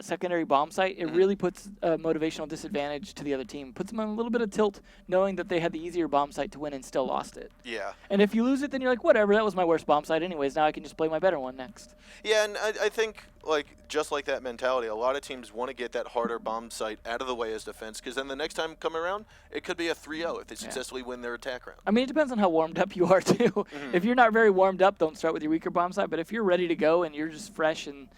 that secondary bomb site, it really puts a motivational disadvantage to the other team. Puts them on a little bit of tilt, knowing that they had the easier bomb site to win and still lost it. Yeah. And if you lose it, then you're like, whatever, that was my worst bomb site anyways. Now I can just play my better one next. Yeah, and I think, like, just like that mentality, a lot of teams want to get that harder bomb site out of the way as defense, because then the next time come around, it could be a 3-0 if they successfully win their attack round. I mean, it depends on how warmed up you are, too. If you're not very warmed up, don't start with your weaker bomb site. But if you're ready to go and you're just fresh and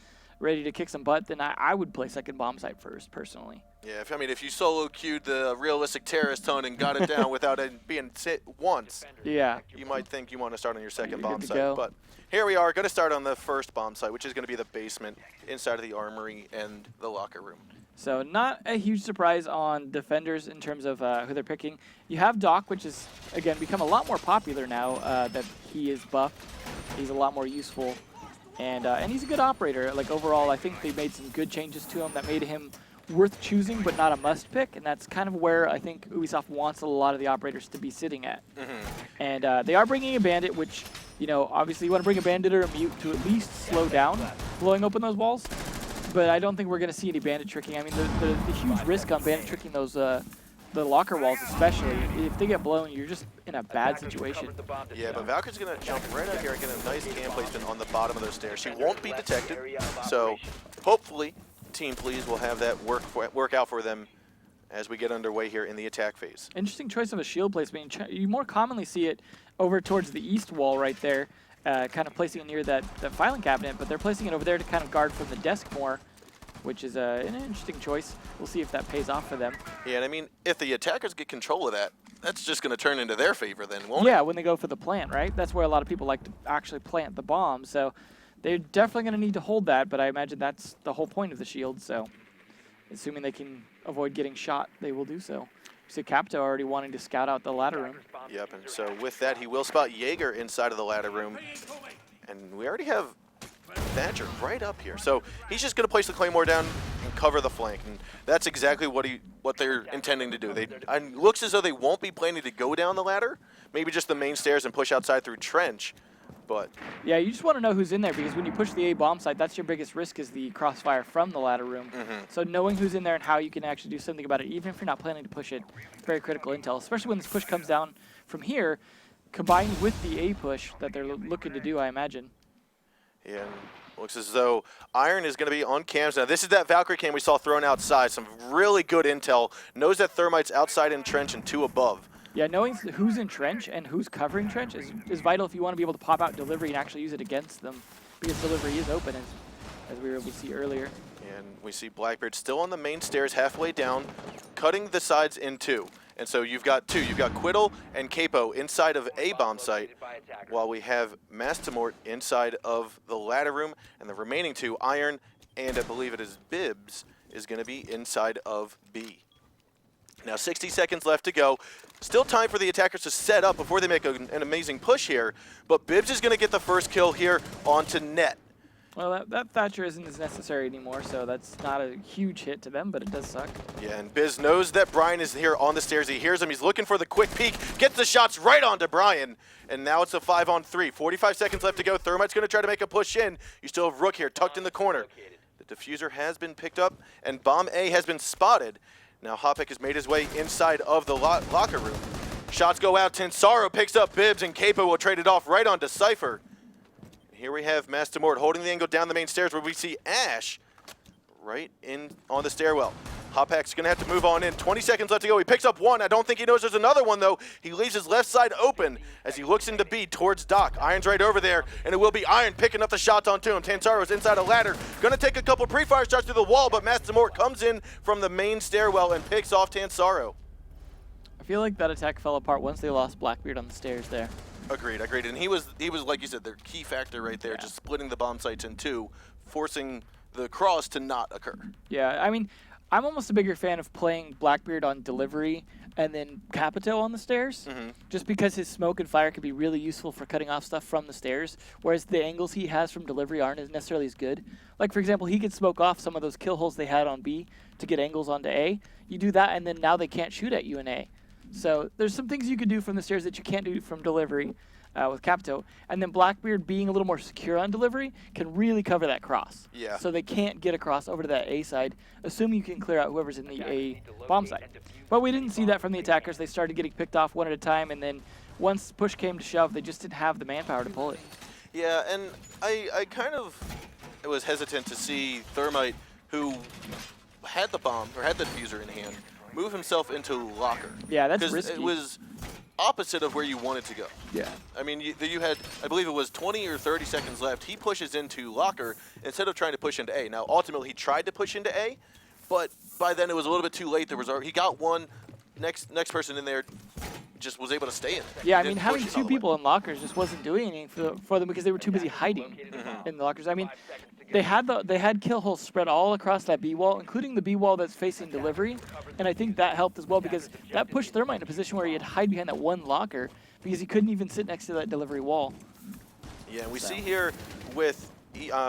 ready to kick some butt, then I would play second bomb site first, personally. Yeah, if you solo queued the realistic terrorist tone and got it down without it being hit once, yeah, you might think you want to start on your second bomb site. Go. But here we are, going to start on the first bomb site, which is going to be the basement inside of the armory and the locker room. So not a huge surprise on defenders in terms of who they're picking. You have Doc, which is, again, become a lot more popular now that he is buffed. He's a lot more useful. And he's a good operator. Like, overall, I think they made some good changes to him that made him worth choosing, but not a must pick. And that's kind of where I think Ubisoft wants a lot of the operators to be sitting at. And they are bringing a bandit, which, you know, obviously you want to bring a bandit or a mute to at least slow down blowing open those walls. But I don't think we're going to see any bandit tricking. I mean, the huge risk on bandit tricking those the locker walls, especially. If they get blown, you're just in a bad situation. Yeah, but Valkyrie's going to jump right out here and get a nice cam placement on the bottom of those stairs. She won't be detected, so hopefully Team Please will have that work out for them as we get underway here in the attack phase. Interesting choice of a shield placement. You more commonly see it over towards the east wall right there, kind of placing it near that filing cabinet, but they're placing it over there to kind of guard from the desk more, which is an interesting choice. We'll see if that pays off for them. Yeah, and I mean, if the attackers get control of that, that's just going to turn into their favor then, won't it? Yeah, when they go for the plant, right? That's where a lot of people like to actually plant the bomb, so they're definitely going to need to hold that, but I imagine that's the whole point of the shield, so assuming they can avoid getting shot, they will do so. You see Capto already wanting to scout out the ladder room. Yep, and so with that, he will spot Jaeger inside of the ladder room, and we already have Thatcher right up here. So he's just going to place the Claymore down and cover the flank, and that's exactly what they're intending to do. It looks as though they won't be planning to go down the ladder, maybe just the main stairs and push outside through trench. But yeah, you just want to know who's in there, because when you push the A bomb site, that's your biggest risk, is the crossfire from the ladder room. So knowing who's in there and how you can actually do something about it, even if you're not planning to push it, very critical intel, especially when this push comes down from here, combined with the A push that they're looking to do, I imagine. Yeah, looks as though Iron is going to be on cams. Now, this is that Valkyrie cam we saw thrown outside. Some really good intel. Knows that Thermite's outside in trench and 2 above. Yeah, knowing who's in trench and who's covering trench is vital if you want to be able to pop out delivery and actually use it against them, because delivery is open, as we were able to see earlier. And we see Blackbeard still on the main stairs, halfway down, cutting the sides in 2. And so you've got 2. You've got Quiddle and Capo inside of A bomb site, while we have Mastamort inside of the ladder room, and the remaining 2, Iron and I believe it is Bibbs, is going to be inside of B. Now 60 seconds left to go. Still time for the attackers to set up before they make an amazing push here, but Bibbs is going to get the first kill here onto net. Well, that Thatcher isn't as necessary anymore, so that's not a huge hit to them, but it does suck. Yeah, and Biz knows that Brian is here on the stairs. He hears him. He's looking for the quick peek. Gets the shots right onto Brian, and now it's a 5-on-3. 45 seconds left to go. Thermite's going to try to make a push in. You still have Rook here tucked in the corner. The diffuser has been picked up, and Bomb A has been spotted. Now Hopek has made his way inside of the locker room. Shots go out. Tensaro picks up Bibbs, and Capo will trade it off right onto Cypher. Here we have Mastamort holding the angle down the main stairs, where we see Ash right in on the stairwell. Hopek's going to have to move on in. 20 seconds left to go. He picks up 1. I don't think he knows there's another one, though. He leaves his left side open as he looks into B towards Doc. Iron's right over there, and it will be Iron picking up the shots onto him. Tansaro's inside a ladder. Going to take a couple pre-fire shots through the wall, but Mastamort comes in from the main stairwell and picks off Tansaro. I feel like that attack fell apart once they lost Blackbeard on the stairs there. Agreed. And he was like you said, their key factor right there, just splitting the bomb sites in 2, forcing the cross to not occur. Yeah, I mean, I'm almost a bigger fan of playing Blackbeard on delivery and then Capito on the stairs, just because his smoke and fire could be really useful for cutting off stuff from the stairs, whereas the angles he has from delivery aren't necessarily as good. Like, for example, he could smoke off some of those kill holes they had on B to get angles onto A. You do that, and then now they can't shoot at you in A. So there's some things you can do from the stairs that you can't do from delivery. with Capito. And then Blackbeard, being a little more secure on delivery, can really cover that cross. Yeah. So they can't get across over to that A side, assuming you can clear out whoever's in the A bomb side. But we didn't see that from the attackers. They started getting picked off one at a time, and then once push came to shove, they just didn't have the manpower to pull it. Yeah, and I kind of was hesitant to see Thermite, who had the bomb, or had the diffuser in hand, move himself into locker. Yeah, that's risky. Because it was opposite of where you wanted to go. Yeah. I mean, you had, I believe it was 20 or 30 seconds left. He pushes into locker instead of trying to push into A. Now, ultimately, he tried to push into A, but by then it was a little bit too late. There was he got one. Next person in there just was able to stay in there. Yeah, I mean, having two people in lockers just wasn't doing anything for them because they were too busy hiding in the lockers. I mean, they had kill holes spread all across that B wall, including the B wall that's facing delivery, and I think that helped as well because that pushed Thermite in a position where he had to hide behind that one locker because he couldn't even sit next to that delivery wall. Yeah, and we see here with,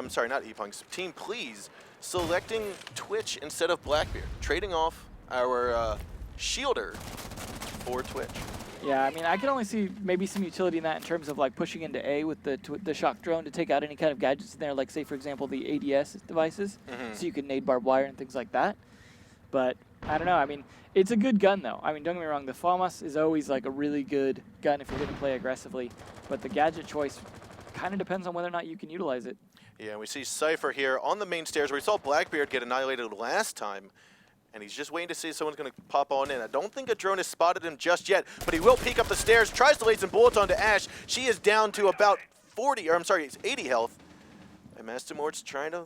sorry, not ePunks, Team Please selecting Twitch instead of Blackbeard, trading off our Shielder for Twitch. Yeah, I mean, I can only see maybe some utility in that in terms of like pushing into A with the shock drone to take out any kind of gadgets in there, like say for example the ADS devices, so you can nade barbed wire and things like that. But I don't know. I mean, it's a good gun though. I mean, don't get me wrong. The FAMAS is always like a really good gun if you're going to play aggressively, but the gadget choice kind of depends on whether or not you can utilize it. Yeah, and we see Cypher here on the main stairs where we saw Blackbeard get annihilated last time. And he's just waiting to see if someone's going to pop on in. I don't think a drone has spotted him just yet, but he will peek up the stairs, tries to lay some bullets onto Ash. She is down to about 40, or I'm sorry, it's 80 health. And Master Mort's trying to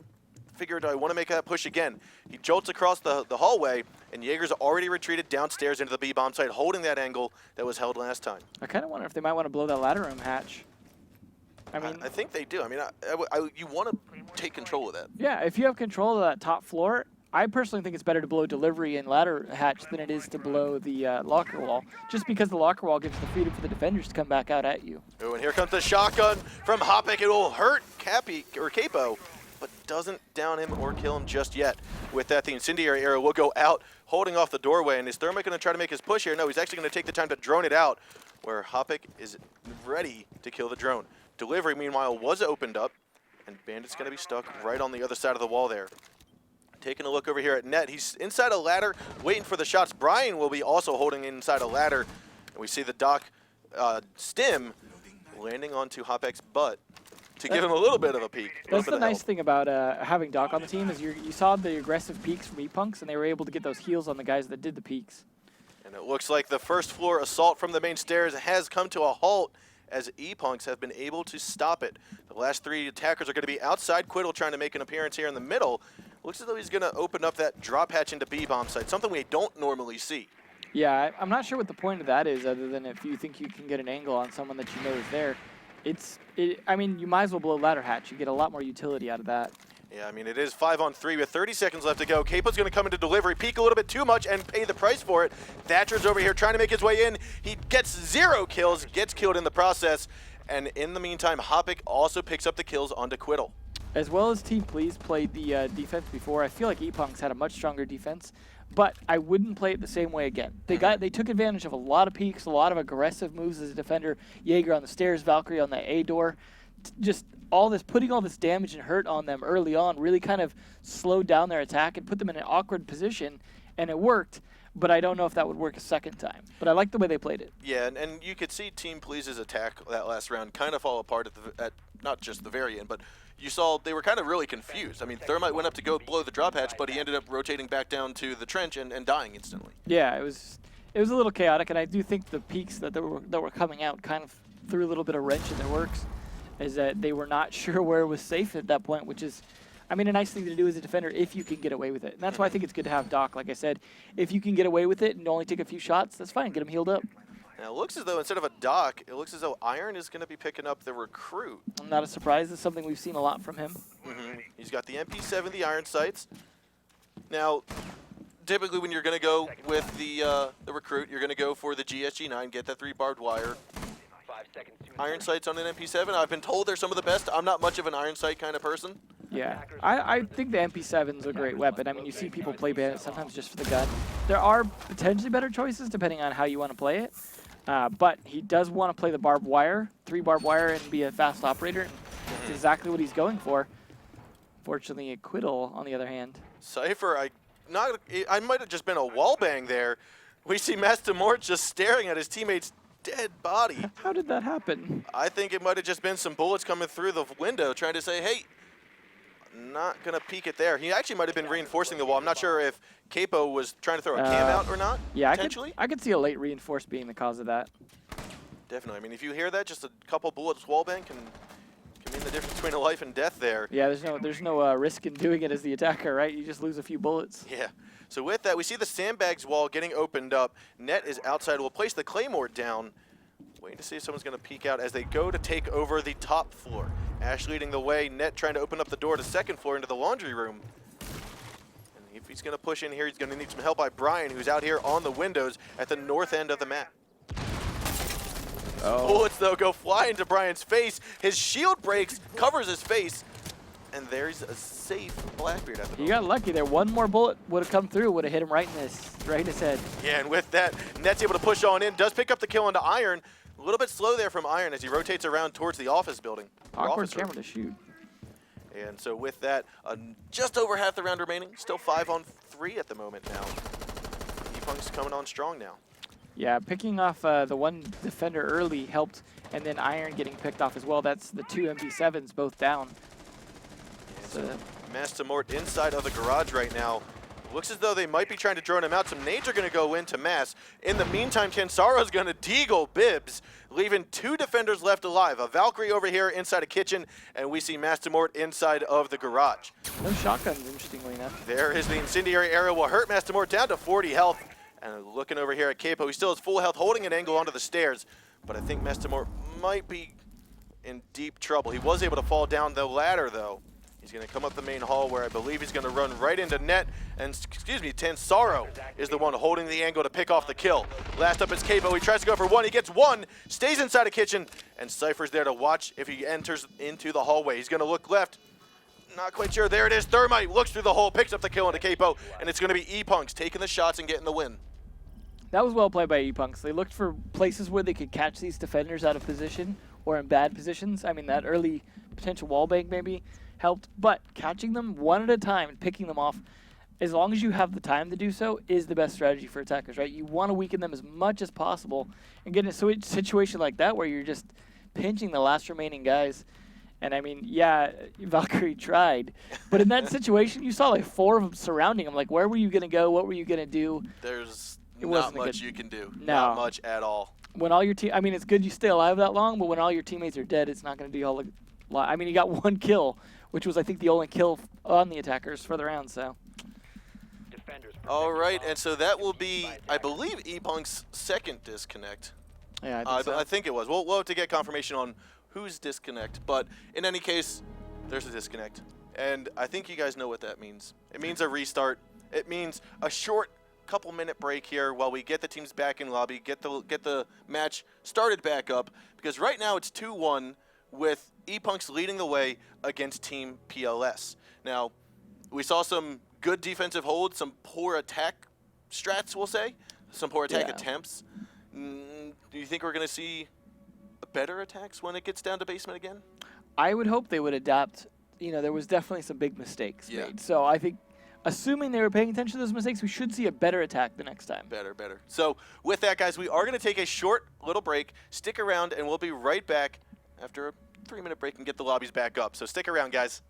figure, do I want to make that push again? He jolts across the hallway, and Jaeger's already retreated downstairs into the B-bomb site, holding that angle that was held last time. I kind of wonder if they might want to blow that ladder room hatch. I mean, I think they do. I mean, you want to take control of that. Yeah, if you have control of that top floor, I personally think it's better to blow delivery and ladder hatch than it is to blow the locker wall, just because the locker wall gives the freedom for the defenders to come back out at you. Oh, and here comes the shotgun from Hoppick. It will hurt Capo, but doesn't down him or kill him just yet. With that, the incendiary arrow will go out, holding off the doorway. And is Thermite going to try to make his push here? No, he's actually going to take the time to drone it out, where Hoppick is ready to kill the drone. Delivery, meanwhile, was opened up, and Bandit's going to be stuck right on the other side of the wall there. Taking a look over here at Net. He's inside a ladder, waiting for the shots. Brian will be also holding inside a ladder. And we see the Doc stim landing onto Hopek's butt to give him a little bit of a peek. That's the nice thing about having Doc on the team is you saw the aggressive peaks from ePunks, and they were able to get those heals on the guys that did the peaks. And it looks like the first floor assault from the main stairs has come to a halt as ePunks have been able to stop it. The last three attackers are going to be outside. Quiddle trying to make an appearance here in the middle. Looks as though he's going to open up that drop hatch into B-bomb site, something we don't normally see. Yeah, I'm not sure what the point of that is, other than if you think you can get an angle on someone that you know is there. I mean, you might as well blow ladder hatch. You get a lot more utility out of that. Yeah, I mean, it is 5-on-3 with 30 seconds left to go. Capo's going to come into delivery, peek a little bit too much, and pay the price for it. Thatcher's over here trying to make his way in. He gets 0 kills, gets killed in the process. And in the meantime, Hoppick also picks up the kills onto Quiddle. As well as Team Please played the defense before, I feel like ePunks had a much stronger defense, but I wouldn't play it the same way again. They took advantage of a lot of peeks, a lot of aggressive moves as a defender. Jaeger on the stairs, Valkyrie on the A door. Just putting all this damage and hurt on them early on really kind of slowed down their attack and put them in an awkward position, and it worked. But I don't know if that would work a second time. But I like the way they played it. Yeah, and you could see Team Please's attack that last round kind of fall apart at not just the very end, but you saw they were kind of really confused. I mean, Thermite went up to go blow the drop hatch, but he ended up rotating back down to the trench and dying instantly. Yeah, it was a little chaotic, and I do think the peaks that were coming out kind of threw a little bit of wrench in their works, is that they were not sure where it was safe at that point, which is, I mean, a nice thing to do as a defender if you can get away with it. And that's why I think it's good to have Doc. Like I said, if you can get away with it and only take a few shots, that's fine. Get him healed up. Now, it looks as though instead of a Doc, it looks as though Iron is going to be picking up the Recruit. I'm not a surprise. It's something we've seen a lot from him. He's got the MP7, the Iron Sights. Now, typically when you're going to go with the Recruit, you're going to go for the GSG9, get that 3 barbed wire. Iron Sights on an MP7. I've been told they're some of the best. I'm not much of an Iron Sight kind of person. Yeah, I think the MP7's a great weapon. I mean, you see people play Bandit sometimes just for the gun. There are potentially better choices depending on how you want to play it, But he does want to play the barbed wire, 3 barbed wire, and be a fast operator. That's exactly what he's going for. Fortunately, a Quiddle, on the other hand. Cypher, I might have just been a wall bang there. We see Master Mort just staring at his teammate's dead body. How did that happen? I think it might have just been some bullets coming through the window trying to say, hey, not going to peek it there. He actually might have been reinforcing the wall. I'm not sure if Capo was trying to throw a cam out or not, yeah, potentially. I could see a late reinforce being the cause of that. Definitely. I mean, if you hear that, just a couple bullets wallbang can mean the difference between a life and death there. Yeah, there's no risk in doing it as the attacker, right? You just lose a few bullets. Yeah. So with that, we see the sandbags wall getting opened up. Net is outside. We'll place the Claymore down. Waiting to see if someone's going to peek out as they go to take over the top floor. Ash leading the way. Net trying to open up the door to second floor into the laundry room. And if he's going to push in here, he's going to need some help by Brian, who's out here on the windows at the north end of the map. Bullets, though, go flying into Brian's face. His shield breaks, covers his face, and there's a safe Blackbeard at the moment. You got lucky there. One more bullet would have come through, would have hit him right in his head. Yeah, and with that, Net's able to push on in, does pick up the kill onto Iron. A little bit slow there from Iron as he rotates around towards the office building. Awkward camera to shoot. And so with that, just over half the round remaining. Still 5 on 3 at the moment now. E-Punk's coming on strong now. Yeah, picking off the one defender early helped, and then Iron getting picked off as well. That's the 2 MP7s both down. So Master Mort inside of the garage right now. Looks as though they might be trying to drone him out. Some nades are going to go into Mass. In the meantime, Kensaro's going to deagle Bibbs, leaving 2 defenders left alive. A Valkyrie over here inside a kitchen, and we see Master Mort inside of the garage. No shotguns, interestingly enough. There is the incendiary arrow will hurt Master Mort down to 40 health. And looking over here at Capo, he still has full health, holding an angle onto the stairs. But I think Master Mort might be in deep trouble. He was able to fall down the ladder, though. He's going to come up the main hall where I believe he's going to run right into Net. And, excuse me, Tensaro is the one holding the angle to pick off the kill. Last up is Capo. He tries to go for 1. He gets 1, stays inside a kitchen, and Cypher's there to watch if he enters into the hallway. He's going to look left. Not quite sure. There it is. Thermite looks through the hole, picks up the kill into Capo, and it's going to be E-Punks taking the shots and getting the win. That was well played by E-Punks. They looked for places where they could catch these defenders out of position or in bad positions. I mean, that early potential wallbang maybe helped, but catching them one at a time and picking them off, as long as you have the time to do so, is the best strategy for attackers, right? You want to weaken them as much as possible and get in a situation like that where you're just pinching the last remaining guys. And I mean, yeah, Valkyrie tried, but in that situation, you saw like 4 of them surrounding him. Like, where were you going to go? What were you going to do? There's It not wasn't much you can do. No. Not much at all. When all your team, I mean, it's good you stay alive that long, but when all your teammates are dead, it's not going to do all the. I mean, you got 1 kill, which was I think the only kill on the attackers for the round. So. All right, and so that will be, I believe, E-Punk's second disconnect. Yeah, I think it was. We'll have to get confirmation on whose disconnect, but in any case, there's a disconnect, and I think you guys know what that means. It means a restart. It means a short couple-minute break here while we get the teams back in lobby, get the match started back up, because right now it's 2-1 with E-Punks leading the way against Team PLS. Now, we saw some good defensive holds, some poor attack strats, we'll say, some poor attack attempts. Do you think we're going to see better attacks when it gets down to basement again? I would hope they would adapt. You know, there was definitely some big mistakes made. So I think, assuming they were paying attention to those mistakes, we should see a better attack the next time. Better. So with that, guys, we are going to take a short little break. Stick around, and we'll be right back after a 3-minute break and get the lobbies back up. So stick around, guys.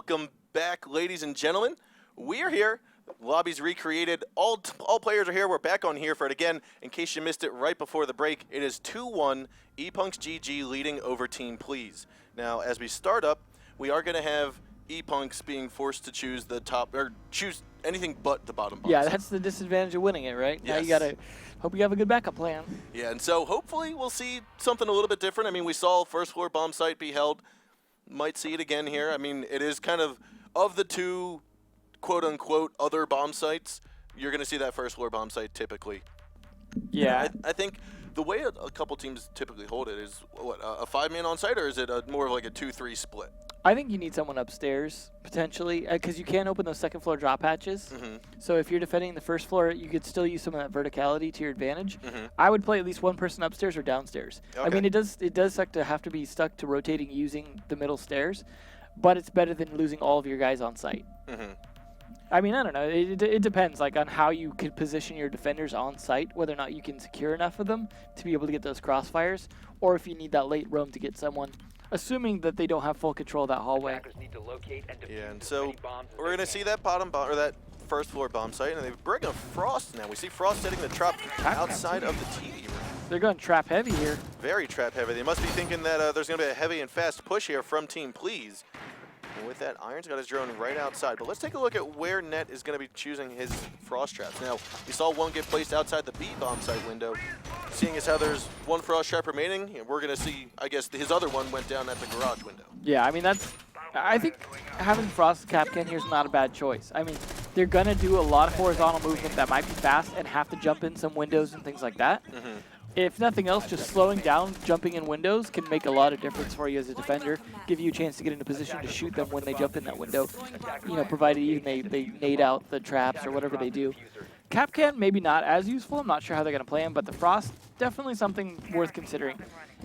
Welcome back, ladies and gentlemen. We are here. Lobby's recreated. All players are here. We're back on Hereford again. In case you missed it right before the break, it is 2-1. ePunks GG leading over Team Please. Now, as we start up, we are going to have ePunks being forced to choose the top, or choose anything but the bottom box. Yeah, that's the disadvantage of winning it, right? Yes. Now you gotta hope you have a good backup plan. Yeah, and so hopefully we'll see something a little bit different. I mean, we saw first floor bomb site be held. Might see it again here. I mean, it is kind of the two quote-unquote other bomb sites, you're going to see that first floor bomb site typically. Yeah. I think the way a couple teams typically hold it is, what, a 5-man on site, or is it more of like a 2-3 split? I think you need someone upstairs, potentially, because you can open those second floor drop hatches. So if you're defending the first floor, you could still use some of that verticality to your advantage. I would play at least one person upstairs or downstairs. Okay. I mean, it does suck to have to be stuck to rotating using the middle stairs, but it's better than losing all of your guys on site. I mean, I don't know. It depends, like, on how you could position your defenders on site, whether or not you can secure enough of them to be able to get those crossfires, or if you need that late roam to get someone, assuming that they don't have full control of that hallway. Yeah, and so we're going to see that bottom bomb, or that first floor bomb site, and they bring a Frost now. We see Frost setting the trap outside of the TV room. They're going trap heavy here. Very trap heavy. They must be thinking that there's going to be a heavy and fast push here from Team Please. And with that, Iron's got his drone right outside. But let's take a look at where Net is going to be choosing his frost traps. Now, we saw one get placed outside the B bomb site window. Seeing as how there's one frost trap remaining, and we're going to see, I guess, his other one went down at the garage window. Yeah, I mean, I think having Frost Capcan here is not a bad choice. I mean, they're going to do a lot of horizontal movement that might be fast and have to jump in some windows and things like that. If nothing else, just slowing down, jumping in windows can make a lot of difference for you as a defender, give you a chance to get into position to shoot them when they jump in that window, you know, provided even they nade out the traps or whatever they do. Capcan, maybe not as useful. I'm not sure how they're going to play him, but the Frost, definitely something worth considering.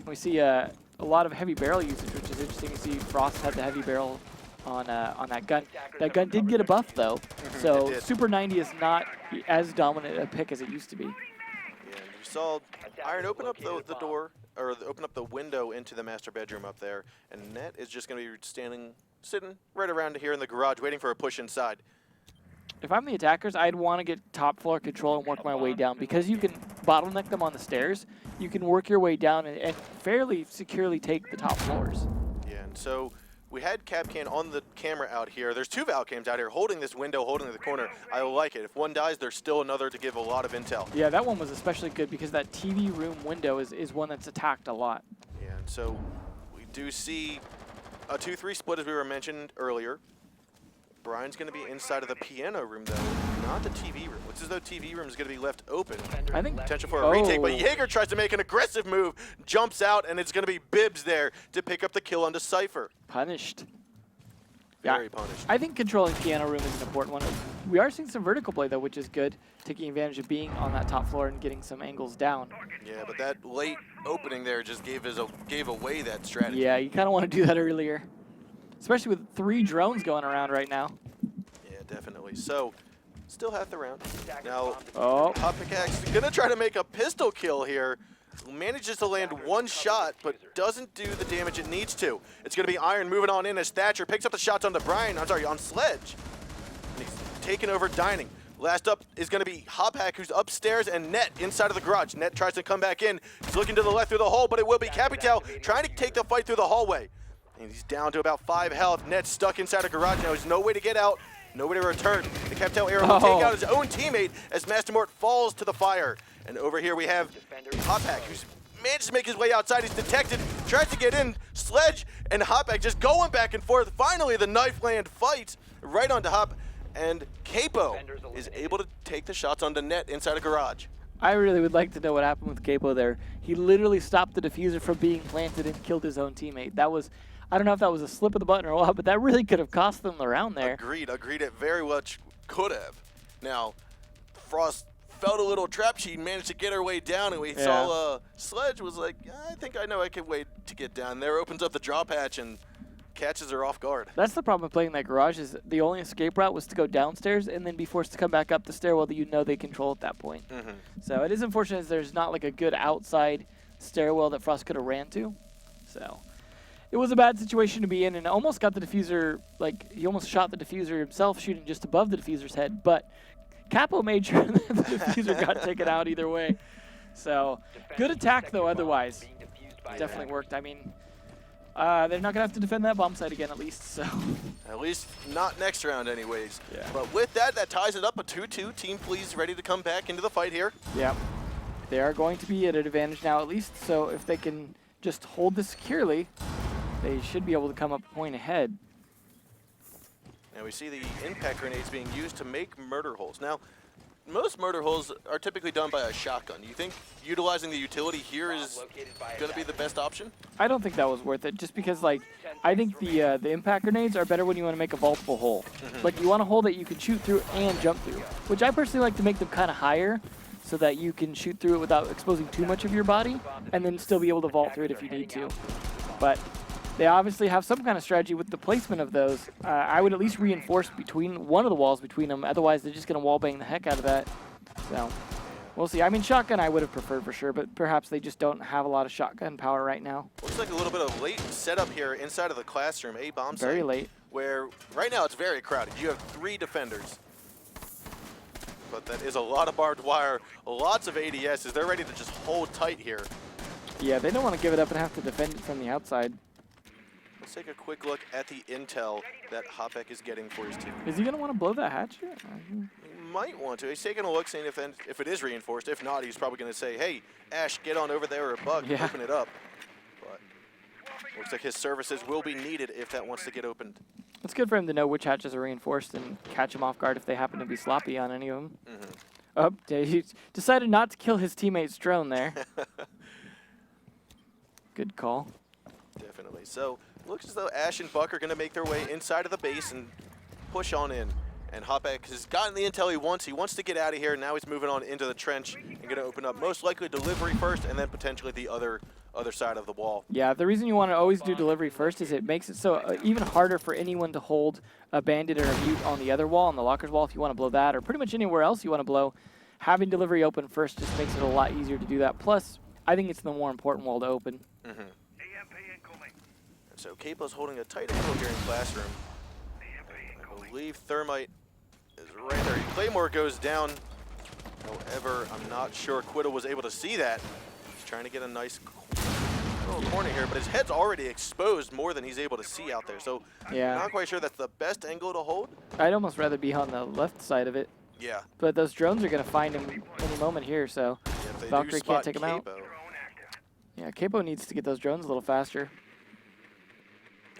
We see a lot of heavy barrel usage, which is interesting. You see Frost had the heavy barrel on that gun. That gun did get a buff, though, so Super 90 is not as dominant a pick as it used to be. You saw Iron open up the door, or open up the window into the master bedroom up there, and Net is just going to be sitting right around here in the garage, waiting for a push inside. If I'm the attackers, I'd want to get top floor control and work my way down, because you can bottleneck them on the stairs. You can work your way down and fairly securely take the top floors. Yeah, and so we had Capcan on the camera out here. There's two Valcams out here holding this window, holding the corner. I like it. If one dies, there's still another to give a lot of intel. Yeah, that one was especially good because that TV room window is one that's attacked a lot. Yeah, and so we do see a 2-3 split, as we were mentioned earlier. Brian's going to be inside of the piano room, though, not the TV room. Looks as though TV room is going to be left open. I think potential for a retake, but Jaeger tries to make an aggressive move, jumps out, and it's going to be Bibbs there to pick up the kill on Decipher. Punished. Very punished. I think controlling piano room is an important one. We are seeing some vertical play, though, which is good, taking advantage of being on that top floor and getting some angles down. Yeah, but that late opening there just gave away that strategy. Yeah, you kind of want to do that earlier, especially with 3 drones going around right now. Yeah, definitely. So, still half the round. Now, Hot Pickaxe going to try to make a pistol kill here. Manages to land one shot, but doesn't do the damage it needs to. It's going to be Iron moving on in as Thatcher picks up the shots on on Sledge. And he's taking over Dining. Last up is going to be Hophack, who's upstairs, and Net inside of the garage. Net tries to come back in. He's looking to the left through the hole, but it will be Capital trying to take the fight through the hallway. And he's down to about 5 health. Net's stuck inside the garage now. There's no way to get out, no way to return. The Capital arrow will take out his own teammate as Mastermort falls to the fire. And over here we have Hophack, who's managed to make his way outside. He's detected, tries to get in. Sledge and Hophack just going back and forth. Finally, the knife land fight right onto Hop. And Capo is able to take the shots on the Net inside a garage. I really would like to know what happened with Capo there. He literally stopped the diffuser from being planted and killed his own teammate. That was, I don't know if that was a slip of the button or what, but that really could have cost them the round there. Agreed. It very much could have. Now, Frost felt a little trap. She managed to get her way down, and we saw Sledge was like, I think I know I can wait to get down there. Opens up the drop hatch and catches her off guard. That's the problem with playing that garage, is the only escape route was to go downstairs and then be forced to come back up the stairwell that you know they control at that point. So it is unfortunate there's not like a good outside stairwell that Frost could have ran to. So it was a bad situation to be in, and almost got the diffuser, like, he almost shot the diffuser himself, shooting just above the diffuser's head, but Capo made sure that the diffuser got taken out either way. So, good attack, though, otherwise. Definitely worked. I mean, they're not going to have to defend that bomb site again, at least, so. At least not next round, anyways. Yeah. But with that, that ties it up. A 2-2. Team Please ready to come back into the fight here. Yeah. They are going to be at an advantage now, at least, so if they can just hold this securely, they should be able to come up a point ahead. Now we see the impact grenades being used to make murder holes. Now, most murder holes are typically done by a shotgun. Do you think utilizing the utility here is going to be the best option? I don't think that was worth it, just because, like, I think the impact grenades are better when you want to make a vaultable hole. Like, you want a hole that you can shoot through and jump through, which I personally like to make them kind of higher so that you can shoot through it without exposing too much of your body and then still be able to vault through it if you need to. But they obviously have some kind of strategy with the placement of those. I would at least reinforce between one of the walls between them, otherwise they're just going to wallbang the heck out of that. So, we'll see. I mean, shotgun I would have preferred for sure, but perhaps they just don't have a lot of shotgun power right now. Looks like a little bit of late setup here inside of the classroom, a bomb site. Very late. Where right now it's very crowded. You have 3 defenders. But that is a lot of barbed wire, lots of ADSs. They're ready to just hold tight here. Yeah, they don't want to give it up and have to defend it from the outside. Let's take a quick look at the intel that Hopek is getting for his team. Is he going to want to blow that hatch here? He might want to. He's taking a look, seeing if it is reinforced. If not, he's probably going to say, hey, Ash, get on over there, or Bug, open it up. But looks like his services will be needed if that wants to get opened. It's good for him to know which hatches are reinforced and catch him off guard if they happen to be sloppy on any of them. Oh, he decided not to kill his teammate's drone there. Good call. Definitely. So, looks as though Ash and Buck are going to make their way inside of the base and push on in. And Hopek has gotten the intel he wants. He wants to get out of here. Now he's moving on into the trench and going to open up most likely delivery first and then potentially the other side of the wall. Yeah, the reason you want to always do delivery first is it makes it so even harder for anyone to hold a bandit or a mute on the other wall, on the lockers wall if you want to blow that, or pretty much anywhere else you want to blow. Having delivery open first just makes it a lot easier to do that. Plus, I think it's the more important wall to open. So Capo's holding a tight angle here in classroom. I believe Thermite is right there. Claymore goes down. However, I'm not sure Quiddle was able to see that. He's trying to get a nice little corner here, but his head's already exposed more than he's able to see out there. So Yeah. not quite sure that's the best angle to hold. I'd almost rather be on the left side of it. Yeah. But those drones are going to find him any moment here, so Yeah, if they do Valkyrie spot can't take him out. Capo. Yeah, Capo needs to get those drones a little faster.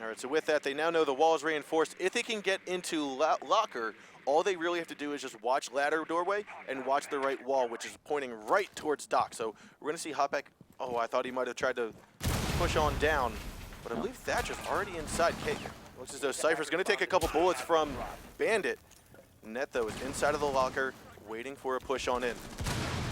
All right, so with that, they now know the wall is reinforced. If they can get into locker, all they really have to do is just watch ladder doorway and watch the right wall, which is pointing right towards Doc. So we're going to see Hopek. Oh, I thought he might have tried to push on down, but I believe Thatcher's already inside. Looks as though Cypher's going to take a couple bullets from Bandit. Net, though, is inside of the locker, waiting for a push on in.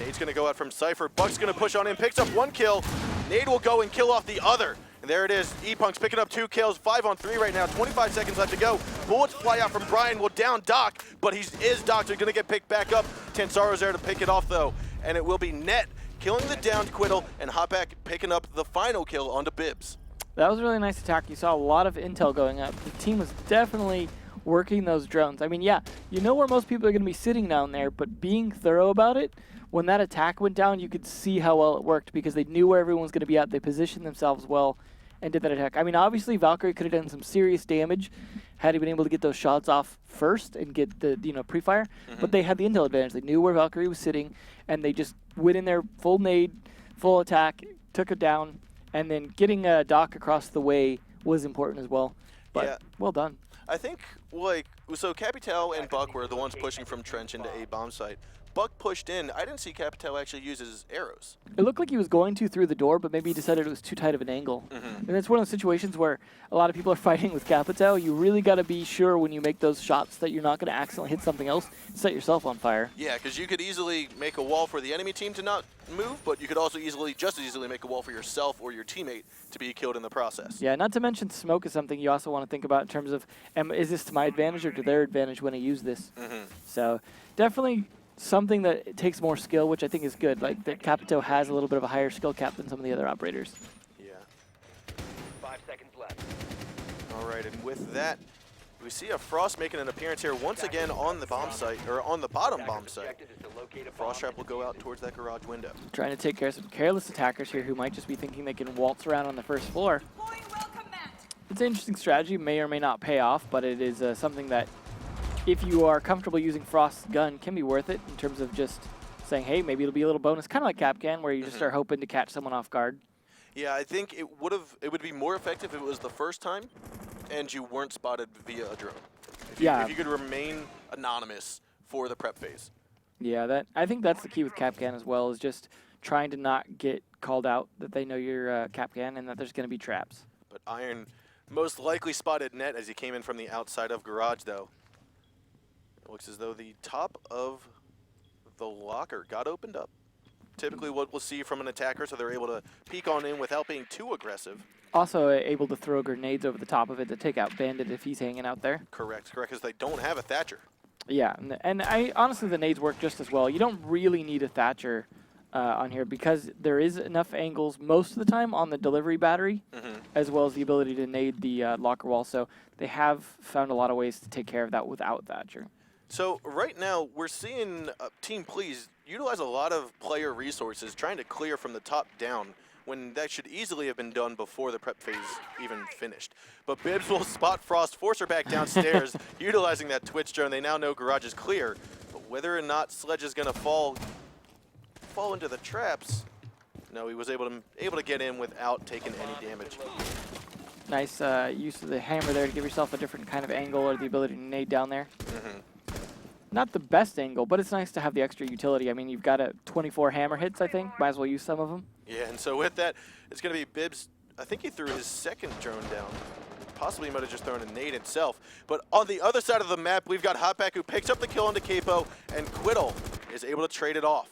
Nade's going to go out from Cypher. Buck's going to push on in, picks up 1 kill. Nade will go and kill off the other. And there it is. E-Punk's picking up 2 kills, 5 on 3 right now. 25 seconds left to go. Bullets fly out from Brian, will down Doc, but he is Doc, so he's going to get picked back up. Tensaro's there to pick it off, though. And it will be Net killing the downed Quiddle, and Hopek picking up the final kill onto Bibbs. That was a really nice attack. You saw a lot of intel going up. The team was definitely working those drones. I mean, yeah, you know where most people are going to be sitting down there, but being thorough about it, when that attack went down, you could see how well it worked because they knew where everyone was going to be at. They positioned themselves well and did that attack. I mean, obviously, Valkyrie could have done some serious damage had he been able to get those shots off first and get the pre-fire, but they had the intel advantage. They knew where Valkyrie was sitting, and they just went in there full nade, full attack, took it down, and then getting Doc across the way was important as well. But Yeah. well done. I think, like, so Capital and Buck were the ones pushing from trench into a bomb site. Buck pushed in. I didn't see Capital actually use his arrows. It looked like he was going to through the door, but maybe he decided it was too tight of an angle. And it's one of those situations where a lot of people are fighting with Capital. You really got to be sure when you make those shots that you're not going to accidentally hit something else and set yourself on fire. Yeah, because you could easily make a wall for the enemy team to not move, but you could also just as easily make a wall for yourself or your teammate to be killed in the process. Yeah, not to mention smoke is something you also want to think about in terms of, is this to my advantage or to their advantage when I use this? So definitely something that takes more skill, which I think is good. Like that Capito has a little bit of a higher skill cap than some of the other operators. Yeah. 5 seconds left. right, and with that, we see a Frost making an appearance here once again on the bomb site, or on the bottom bomb site. Frost Trap will go out towards that garage window. Trying to take care of some careless attackers here who might just be thinking they can waltz around on the first floor. It's an interesting strategy, may or may not pay off, but it is something that, if you are comfortable using Frost's gun, can be worth it in terms of just saying, hey, maybe it'll be a little bonus, kind of like Capcan, where you just are hoping to catch someone off guard. Yeah, I think it would be more effective if it was the first time and you weren't spotted via a drone. If you could remain anonymous for the prep phase. Yeah, I think that's the key with Capcan as well, is just trying to not get called out that they know you're Capcan and that there's going to be traps. But Iron most likely spotted net as he came in from the outside of garage, though. It looks as though the top of the locker got opened up. Typically what we'll see from an attacker, so they're able to peek on in without being too aggressive. Also able to throw grenades over the top of it to take out Bandit if he's hanging out there. Correct, because they don't have a Thatcher. Yeah, and honestly the nades work just as well. You don't really need a Thatcher on here because there is enough angles most of the time on the delivery battery, as well as the ability to nade the locker wall. So they have found a lot of ways to take care of that without Thatcher. So right now we're seeing Team Please utilize a lot of player resources trying to clear from the top down when that should easily have been done before the prep phase even finished. But Bibbs will spot Frost, force her back downstairs, utilizing that Twitch drone. They now know garage is clear, but whether or not Sledge is going to fall into the traps, no, he was able to get in without taking any damage. Nice use of the hammer there to give yourself a different kind of angle or the ability to nade down there. Not the best angle, but it's nice to have the extra utility. I mean, you've got 24 hammer hits, I think. Might as well use some of them. Yeah, and so with that, it's going to be Bibbs. I think he threw his second drone down. Possibly he might have just thrown a nade himself. But on the other side of the map, we've got Hotback who picks up the kill onto Capo, and Quiddle is able to trade it off.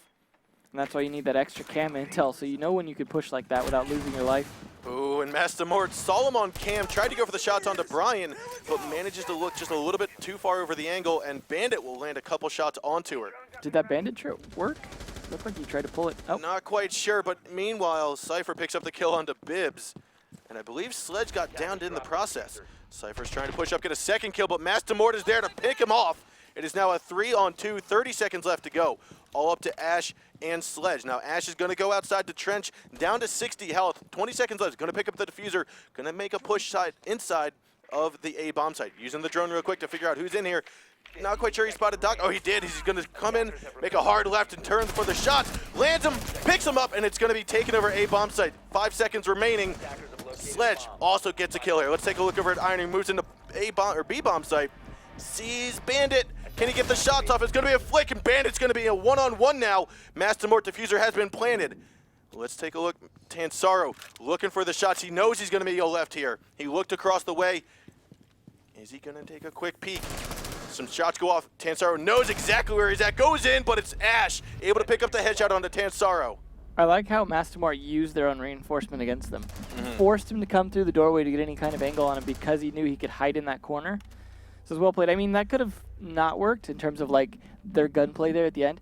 And that's why you need that extra cam intel, so you know when you could push like that without losing your life. Ooh, and Master Mort saw him on cam, tried to go for the shots onto Brian, but manages to look just a little bit too far over the angle, and Bandit will land a couple shots onto her. Did that Bandit work? Looked like he tried to pull it. Oh. Not quite sure, but meanwhile, Cypher picks up the kill onto Bibbs, and I believe Sledge got downed in the process. Cypher's trying to push up, get a second kill, but Master Mort is there to pick him off. It is now a 3-on-2, 30 seconds left to go. All up to Ash and Sledge. Now Ash is going to go outside the trench, down to 60 health. 20 seconds left. Going to pick up the diffuser. Going to make a push inside of the A bomb site. Using the drone real quick to figure out who's in here. Not quite sure he spotted Doc. Oh, he did. He's going to come in, make a hard left and turn for the shots. Lands him, picks him up, and it's going to be taken over A bomb site. 5 seconds remaining. Sledge also gets a kill here. Let's take a look over at Iron. He moves into B bomb site. Sees Bandit. Can he get the shots off? It's going to be a flick, and Bandit's going to be a one-on-one now. Master Mort diffuser has been planted. Let's take a look. Tansaro looking for the shots. He knows he's going to be a left here. He looked across the way. Is he going to take a quick peek? Some shots go off. Tansaro knows exactly where he's at. Goes in, but it's Ash able to pick up the headshot onto Tansaro. I like how Master Mort used their own reinforcement against them. Forced him to come through the doorway to get any kind of angle on him because he knew he could hide in that corner. So it's well played. I mean, that could have not worked in terms of like their gunplay there at the end,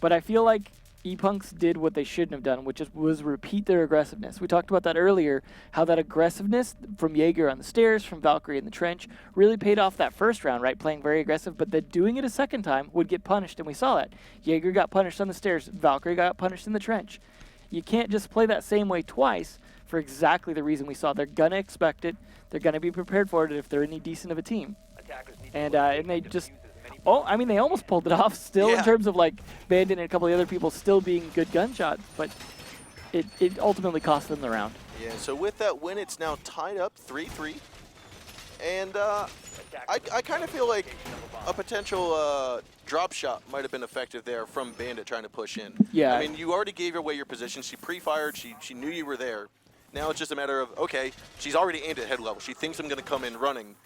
but I feel like E-Punks did what they shouldn't have done, which was repeat their aggressiveness. We talked about that earlier, how that aggressiveness from Jaeger on the stairs, from Valkyrie in the trench, really paid off that first round, right? Playing very aggressive, but then doing it a second time would get punished, and we saw that. Jaeger got punished on the stairs, Valkyrie got punished in the trench. You can't just play that same way twice for exactly the reason we saw. They're gonna expect it, they're gonna be prepared for it if they're any decent of a team. And they just, I mean, they almost pulled it off still in terms of like Bandit and a couple of the other people still being good gunshots, but it ultimately cost them the round. Yeah, so with that win, it's now tied up 3-3. And I kind of feel like a potential drop shot might have been effective there from Bandit trying to push in. Yeah. I mean, you already gave away your position. She pre-fired. She knew you were there. Now it's just a matter of, okay, she's already aimed at head level. She thinks I'm going to come in running.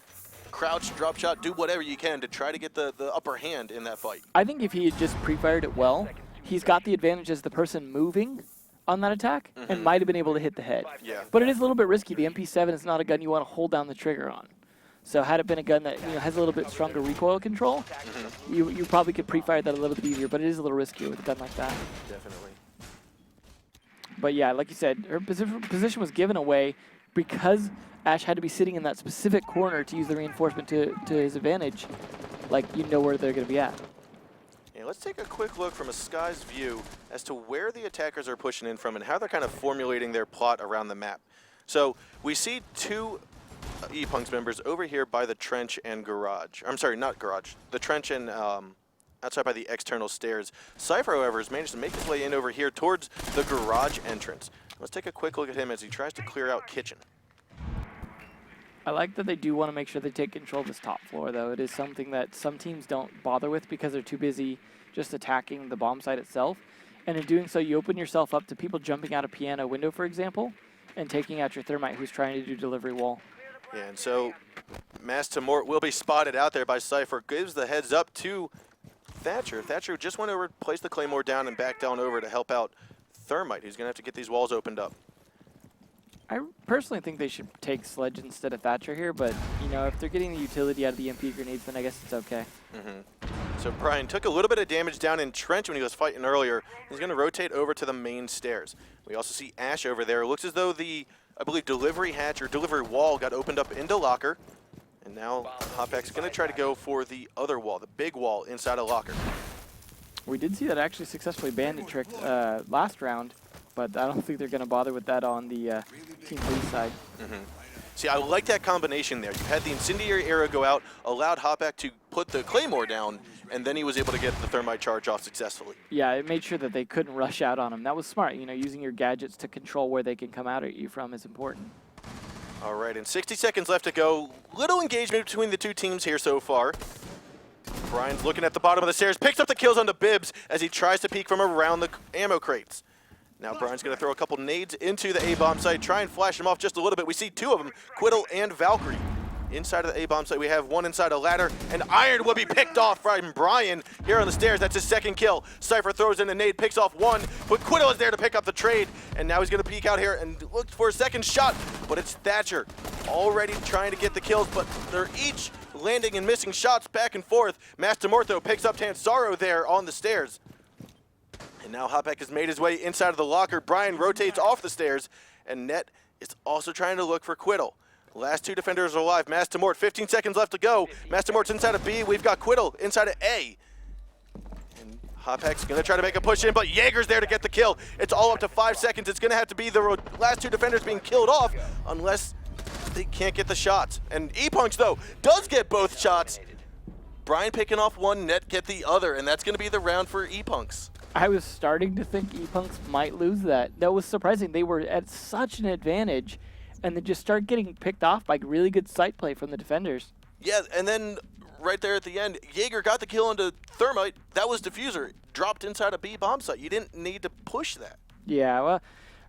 Crouch, drop shot, do whatever you can to try to get the upper hand in that fight. I think if he had just pre-fired it well, he's got the advantage as the person moving on that attack and might have been able to hit the head. Yeah. But it is a little bit risky. The MP7 is not a gun you want to hold down the trigger on. So had it been a gun that has a little bit stronger recoil control, you probably could pre-fire that a little bit easier, but it is a little riskier with a gun like that. Definitely. But yeah, like you said, her position was given away because Ash had to be sitting in that specific corner to use the reinforcement to his advantage, like, you know where they're going to be at. Yeah, let's take a quick look from a sky's view as to where the attackers are pushing in from and how they're kind of formulating their plot around the map. So we see two E-Punks members over here by the trench and garage. I'm sorry, not garage. The trench and outside by the external stairs. Cypher, however, has managed to make his way in over here towards the garage entrance. Let's take a quick look at him as he tries to clear out kitchen. I like that they do want to make sure they take control of this top floor, though. It is something that some teams don't bother with because they're too busy just attacking the bomb site itself. And in doing so, you open yourself up to people jumping out a piano window, for example, and taking out your thermite who's trying to do delivery wall. Yeah, and so Master Mort will be spotted out there by Cypher. Gives the heads up to Thatcher. Thatcher just went over, placed the Claymore down, and back down over to help out Thermite, who's going to have to get these walls opened up. I personally think they should take Sledge instead of Thatcher here, but, you know, if they're getting the utility out of the MP grenades, then I guess it's okay. So Brian took a little bit of damage down in Trench when he was fighting earlier. He's going to rotate over to the main stairs. We also see Ash over there. It looks as though the, I believe, delivery hatch or delivery wall got opened up into locker. And now Hopek's going to try to go for the other wall, the big wall inside a locker. We did see that actually successfully bandit tricked last round, but I don't think they're going to bother with that on the Team Blue side. See, I like that combination there. You had the incendiary arrow go out, allowed Hopek to put the Claymore down, and then he was able to get the thermite charge off successfully. Yeah, it made sure that they couldn't rush out on him. That was smart. You know, using your gadgets to control where they can come out at you from is important. All right, and 60 seconds left to go. Little engagement between the two teams here so far. Brian's looking at the bottom of the stairs, picks up the kills on the Bibs as he tries to peek from around the ammo crates. Now Brian's going to throw a couple nades into the A-bomb site, try and flash them off just a little bit. We see two of them, Quiddle and Valkyrie. Inside of the A-bomb site, we have one inside a ladder, and Iron will be picked off from Brian here on the stairs. That's his second kill. Cypher throws in a nade, picks off one, but Quiddle is there to pick up the trade, and now he's going to peek out here and look for a second shot, but it's Thatcher already trying to get the kills, but they're each landing and missing shots back and forth. Master Mortho picks up Tansaro there on the stairs. And now Hopek has made his way inside of the locker. Brian rotates off the stairs, and Net is also trying to look for Quiddle. Last two defenders are alive. Master Mort, 15 seconds left to go. Master Mort's inside of B. We've got Quiddle inside of A. And Hopek's going to try to make a push in, but Jaeger's there to get the kill. It's all up to 5 seconds. It's going to have to be the last two defenders being killed off unless they can't get the shots. And E-Punks, though, does get both shots. Brian picking off one, Net get the other, and that's going to be the round for E-Punks. I was starting to think E-Punks might lose that. That was surprising. They were at such an advantage, and they just started getting picked off by really good sight play from the defenders. Yeah, and then right there at the end, Jaeger got the kill into Thermite. That was Diffuser. Dropped inside a B bomb site. You didn't need to push that. Yeah, well,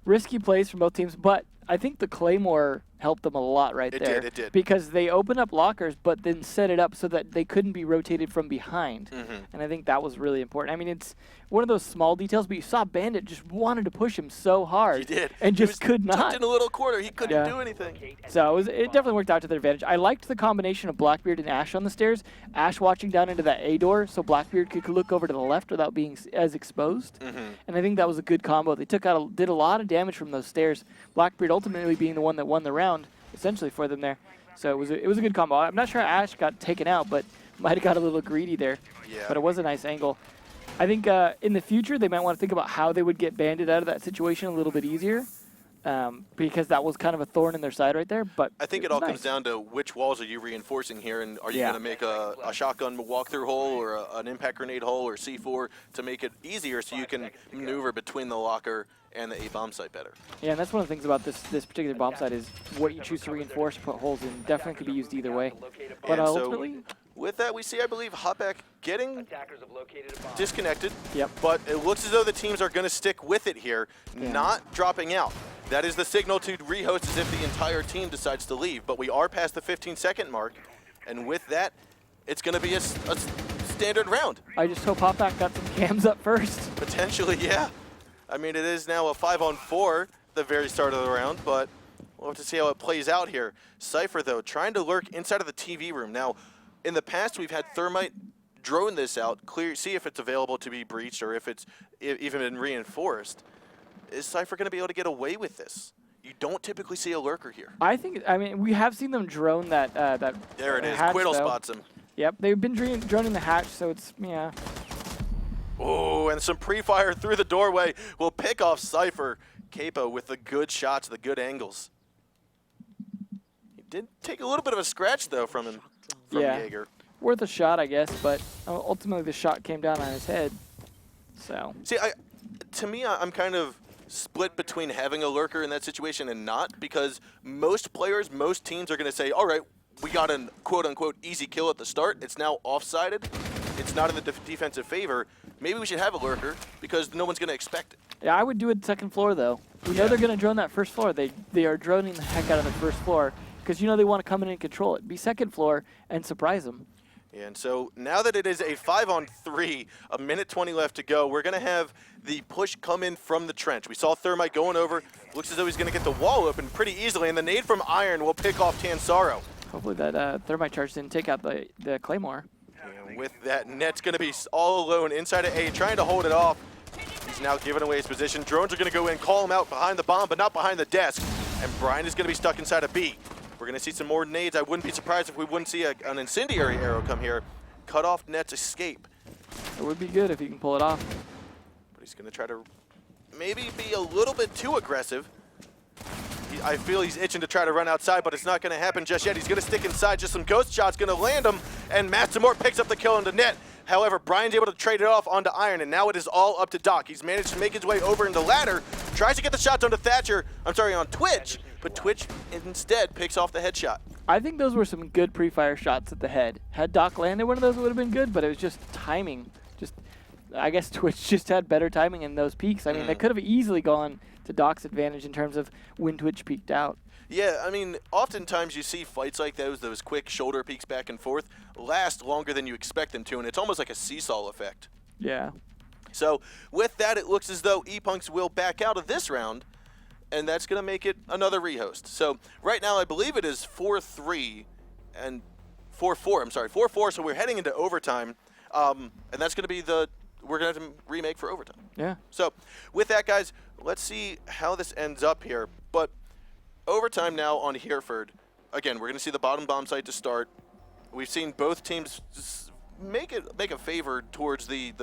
risky plays from both teams, but I think the Claymore helped them a lot right there. It did. Because they opened up lockers, but then set it up so that they couldn't be rotated from behind. And I think that was really important. I mean, it's one of those small details, but you saw Bandit just wanted to push him so hard. He did. And just could not. Tucked in a little corner. He couldn't do anything. So it definitely worked out to their advantage. I liked the combination of Blackbeard and Ash on the stairs. Ash watching down into that A door so Blackbeard could look over to the left without being as exposed. And I think that was a good combo. They did a lot of damage from those stairs. Blackbeard ultimately being the one that won the round, essentially, for them there. So it was a good combo. I'm not sure Ash got taken out, but might have got a little greedy there. Yeah. But it was a nice angle. I think in the future they might want to think about how they would get Bandit out of that situation a little bit easier, because that was kind of a thorn in their side right there. But I think it all comes down to which walls are you reinforcing here, and are you going to make a shotgun walk-through hole or an impact grenade hole or C4 to make it easier so you can maneuver between the locker and the A-bomb site better. Yeah, and that's one of the things about this particular bomb site is what you choose to reinforce, put holes in, definitely could be used either way. But ultimately, with that, we see, I believe, Hopek getting disconnected. Yep. But it looks as though the teams are going to stick with it here, not dropping out. That is the signal to rehost as if the entire team decides to leave. But we are past the 15-second mark, and with that, it's going to be a standard round. I just hope Hopek got some cams up first. Potentially, yeah. I mean, it is now a 5-on-4 the very start of the round, but we'll have to see how it plays out here. Cypher, though, trying to lurk inside of the TV room. Now, in the past, we've had Thermite drone this out, see if it's available to be breached or if it's even been reinforced. Is Cypher going to be able to get away with this? You don't typically see a lurker here. I mean, we have seen them drone that There it is. hatch, Quiddle though. spots him. Yep, they've been droning the hatch, so it's, yeah. Oh, and some pre-fire through the doorway will pick off Cypher. Capo with the good shots, the good angles. He did take a little bit of a scratch, though, from him, from Yeah. Jaeger. Worth a shot, I guess, but ultimately the shot came down on his head, so. See, to me, I'm kind of split between having a lurker in that situation and not, because most players, most teams are going to say, all right, we got a quote-unquote easy kill at the start. It's now offsided. It's not in the defensive favor. Maybe we should have a lurker because no one's going to expect it. Yeah, I would do it second floor, though. We know they're going to drone that first floor. They are droning the heck out of the first floor because you know they want to come in and control it. Be second floor and surprise them. And so now that it is a 5-on-3, a minute 20 left to go, we're going to have the push come in from the trench. We saw Thermite going over. Looks as though he's going to get the wall open pretty easily, and the nade from Iron will pick off Tansaro. Hopefully that Thermite charge didn't take out the Claymore. And with that, Net's going to be all alone inside of A, trying to hold it off. He's now giving away his position. Drones are going to go in, call him out behind the bomb, but not behind the desk. And Brian is going to be stuck inside of B. We're going to see some more nades. I wouldn't be surprised if we wouldn't see an incendiary arrow come here. Cut off Net's escape. It would be good if he can pull it off. But he's going to try to maybe be a little bit too aggressive. I feel he's itching to try to run outside, but it's not going to happen just yet. He's going to stick inside. Just some ghost shots going to land him, and Mastamore picks up the kill into Net. However, Brian's able to trade it off onto Iron, and now it is all up to Doc. He's managed to make his way over into Ladder, tries to get the shots onto on Twitch, but Twitch instead picks off the headshot. I think those were some good pre-fire shots at the head. Had Doc landed one of those, it would have been good, but it was just timing. I guess Twitch just had better timing in those peaks. I mean, they could have easily gone to Doc's advantage in terms of when Twitch peaked out. Yeah, I mean, oftentimes you see fights like those quick shoulder peeks back and forth, last longer than you expect them to, and it's almost like a seesaw effect. Yeah. So with that, it looks as though E-Punks will back out of this round, and that's going to make it another rehost. So right now, I believe it is 4-3 and 4-4. I'm sorry, 4-4. So we're heading into overtime, and that's going to be we're going to have to remake for overtime. Yeah. So with that, guys, let's see how this ends up here. But overtime now on Hereford. Again, we're going to see the bottom bomb site to start. We've seen both teams make a favor towards the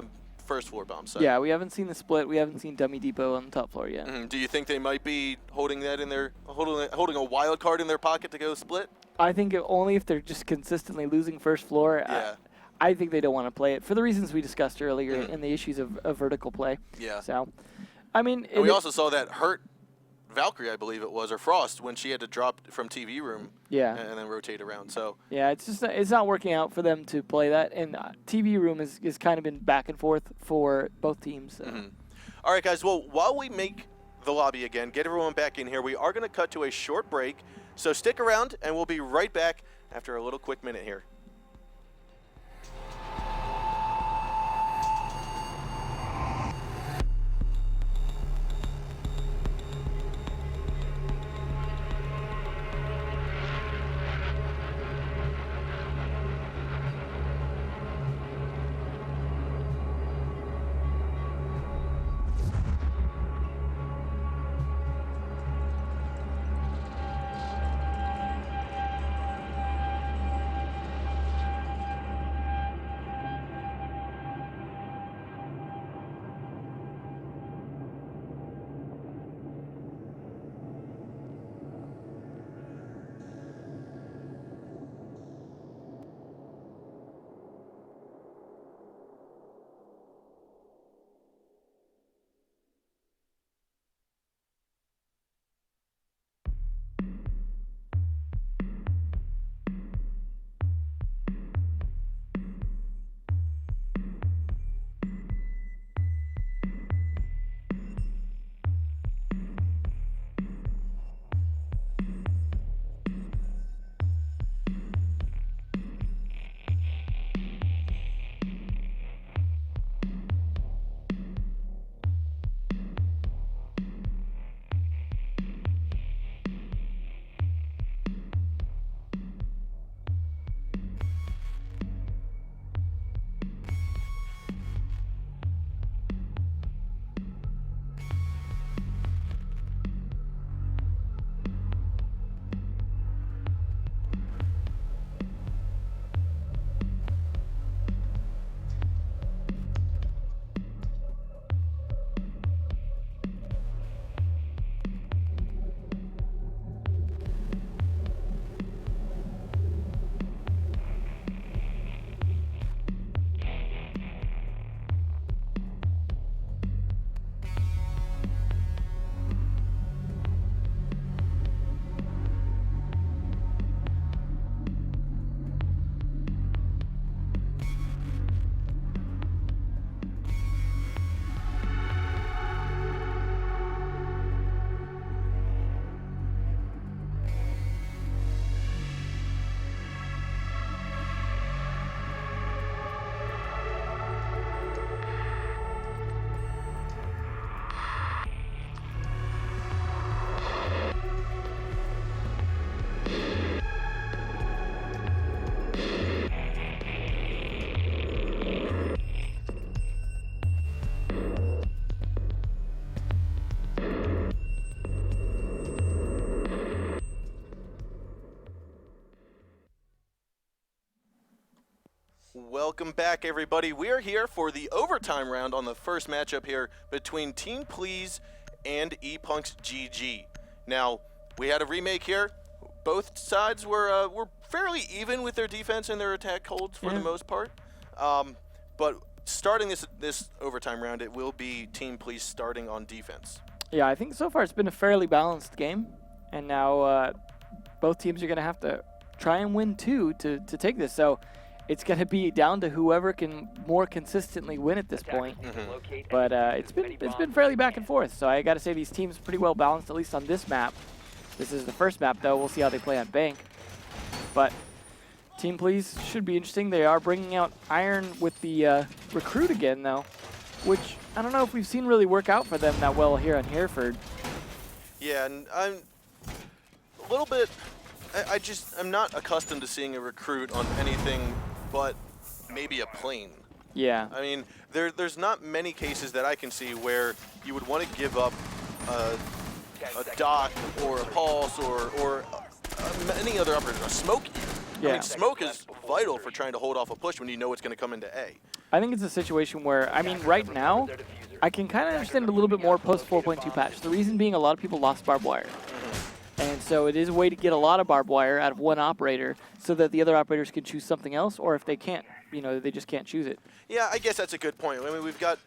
first floor bomb site. Yeah, we haven't seen the split. We haven't seen Dummy Depot on the top floor yet. Do you think they might be holding that in their holding a wild card in their pocket to go split? I think only if they're just consistently losing first floor. Yeah. I think they don't want to play it for the reasons we discussed earlier in the issues of vertical play. Yeah. So, I mean, and we also saw that hurt Valkyrie, I believe it was, or Frost, when she had to drop from TV room. Yeah. And then rotate around. So. Yeah, it's not working out for them to play that, and TV room is kind of been back and forth for both teams. So. All right, guys. Well, while we make the lobby again, get everyone back in here, we are going to cut to a short break. So stick around, and we'll be right back after a little quick minute here. Welcome back, everybody. We are here for the overtime round on the first matchup here between Team Please and ePunks GG. Now, we had a remake here. Both sides were fairly even with their defense and their attack holds for the most part. But starting this overtime round, it will be Team Please starting on defense. Yeah, I think so far it's been a fairly balanced game, and now both teams are going to have to try and win two to take this. So it's going to be down to whoever can more consistently win at this point. But it's been fairly back and forth. So I got to say these teams are pretty well balanced, at least on this map. This is the first map, though. We'll see how they play on Bank. But Team Please should be interesting. They are bringing out Iron with the Recruit again, though, which I don't know if we've seen really work out for them that well here on Hereford. Yeah, and I'm a little bit. I'm not accustomed to seeing a Recruit on anything but maybe a plane. Yeah. I mean, there's not many cases that I can see where you would want to give up a Doc or a Pulse or any other operator, a Smoke even. Yeah. I mean, Smoke is vital for trying to hold off a push when you know it's going to come into A. I think it's a situation where, I mean, right now, I can kind of understand it a little bit more post 4.2 patch. The reason being a lot of people lost barbed wire. And so it is a way to get a lot of barbed wire out of one operator so that the other operators can choose something else, or if they can't, you know, they just can't choose it. Yeah, I guess that's a good point. I mean, we've got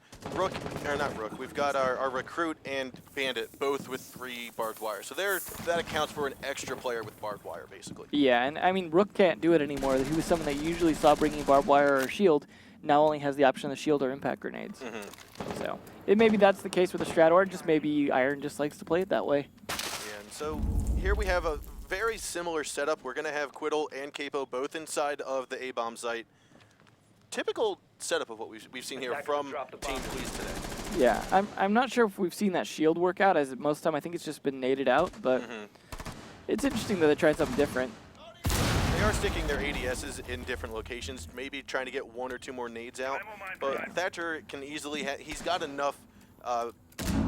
we've got our Recruit and Bandit both with 3 barbed wire. So that accounts for an extra player with barbed wire, basically. Yeah, and I mean, Rook can't do it anymore. He was someone that you usually saw bringing barbed wire or shield, now only has the option of shield or impact grenades. So maybe that's the case with the Strat, or just maybe Iron just likes to play it that way. Yeah, and so here we have a very similar setup. We're going to have Quiddle and Capo both inside of the A-bomb site. Typical setup of what we've seen here from Team Please today. Yeah, I'm not sure if we've seen that shield work out, as most of the time I think it's just been naded out, but it's interesting that they tried something different. They are sticking their ADSs in different locations, maybe trying to get 1 or 2 more nades out, but Thatcher can easily, he's got enough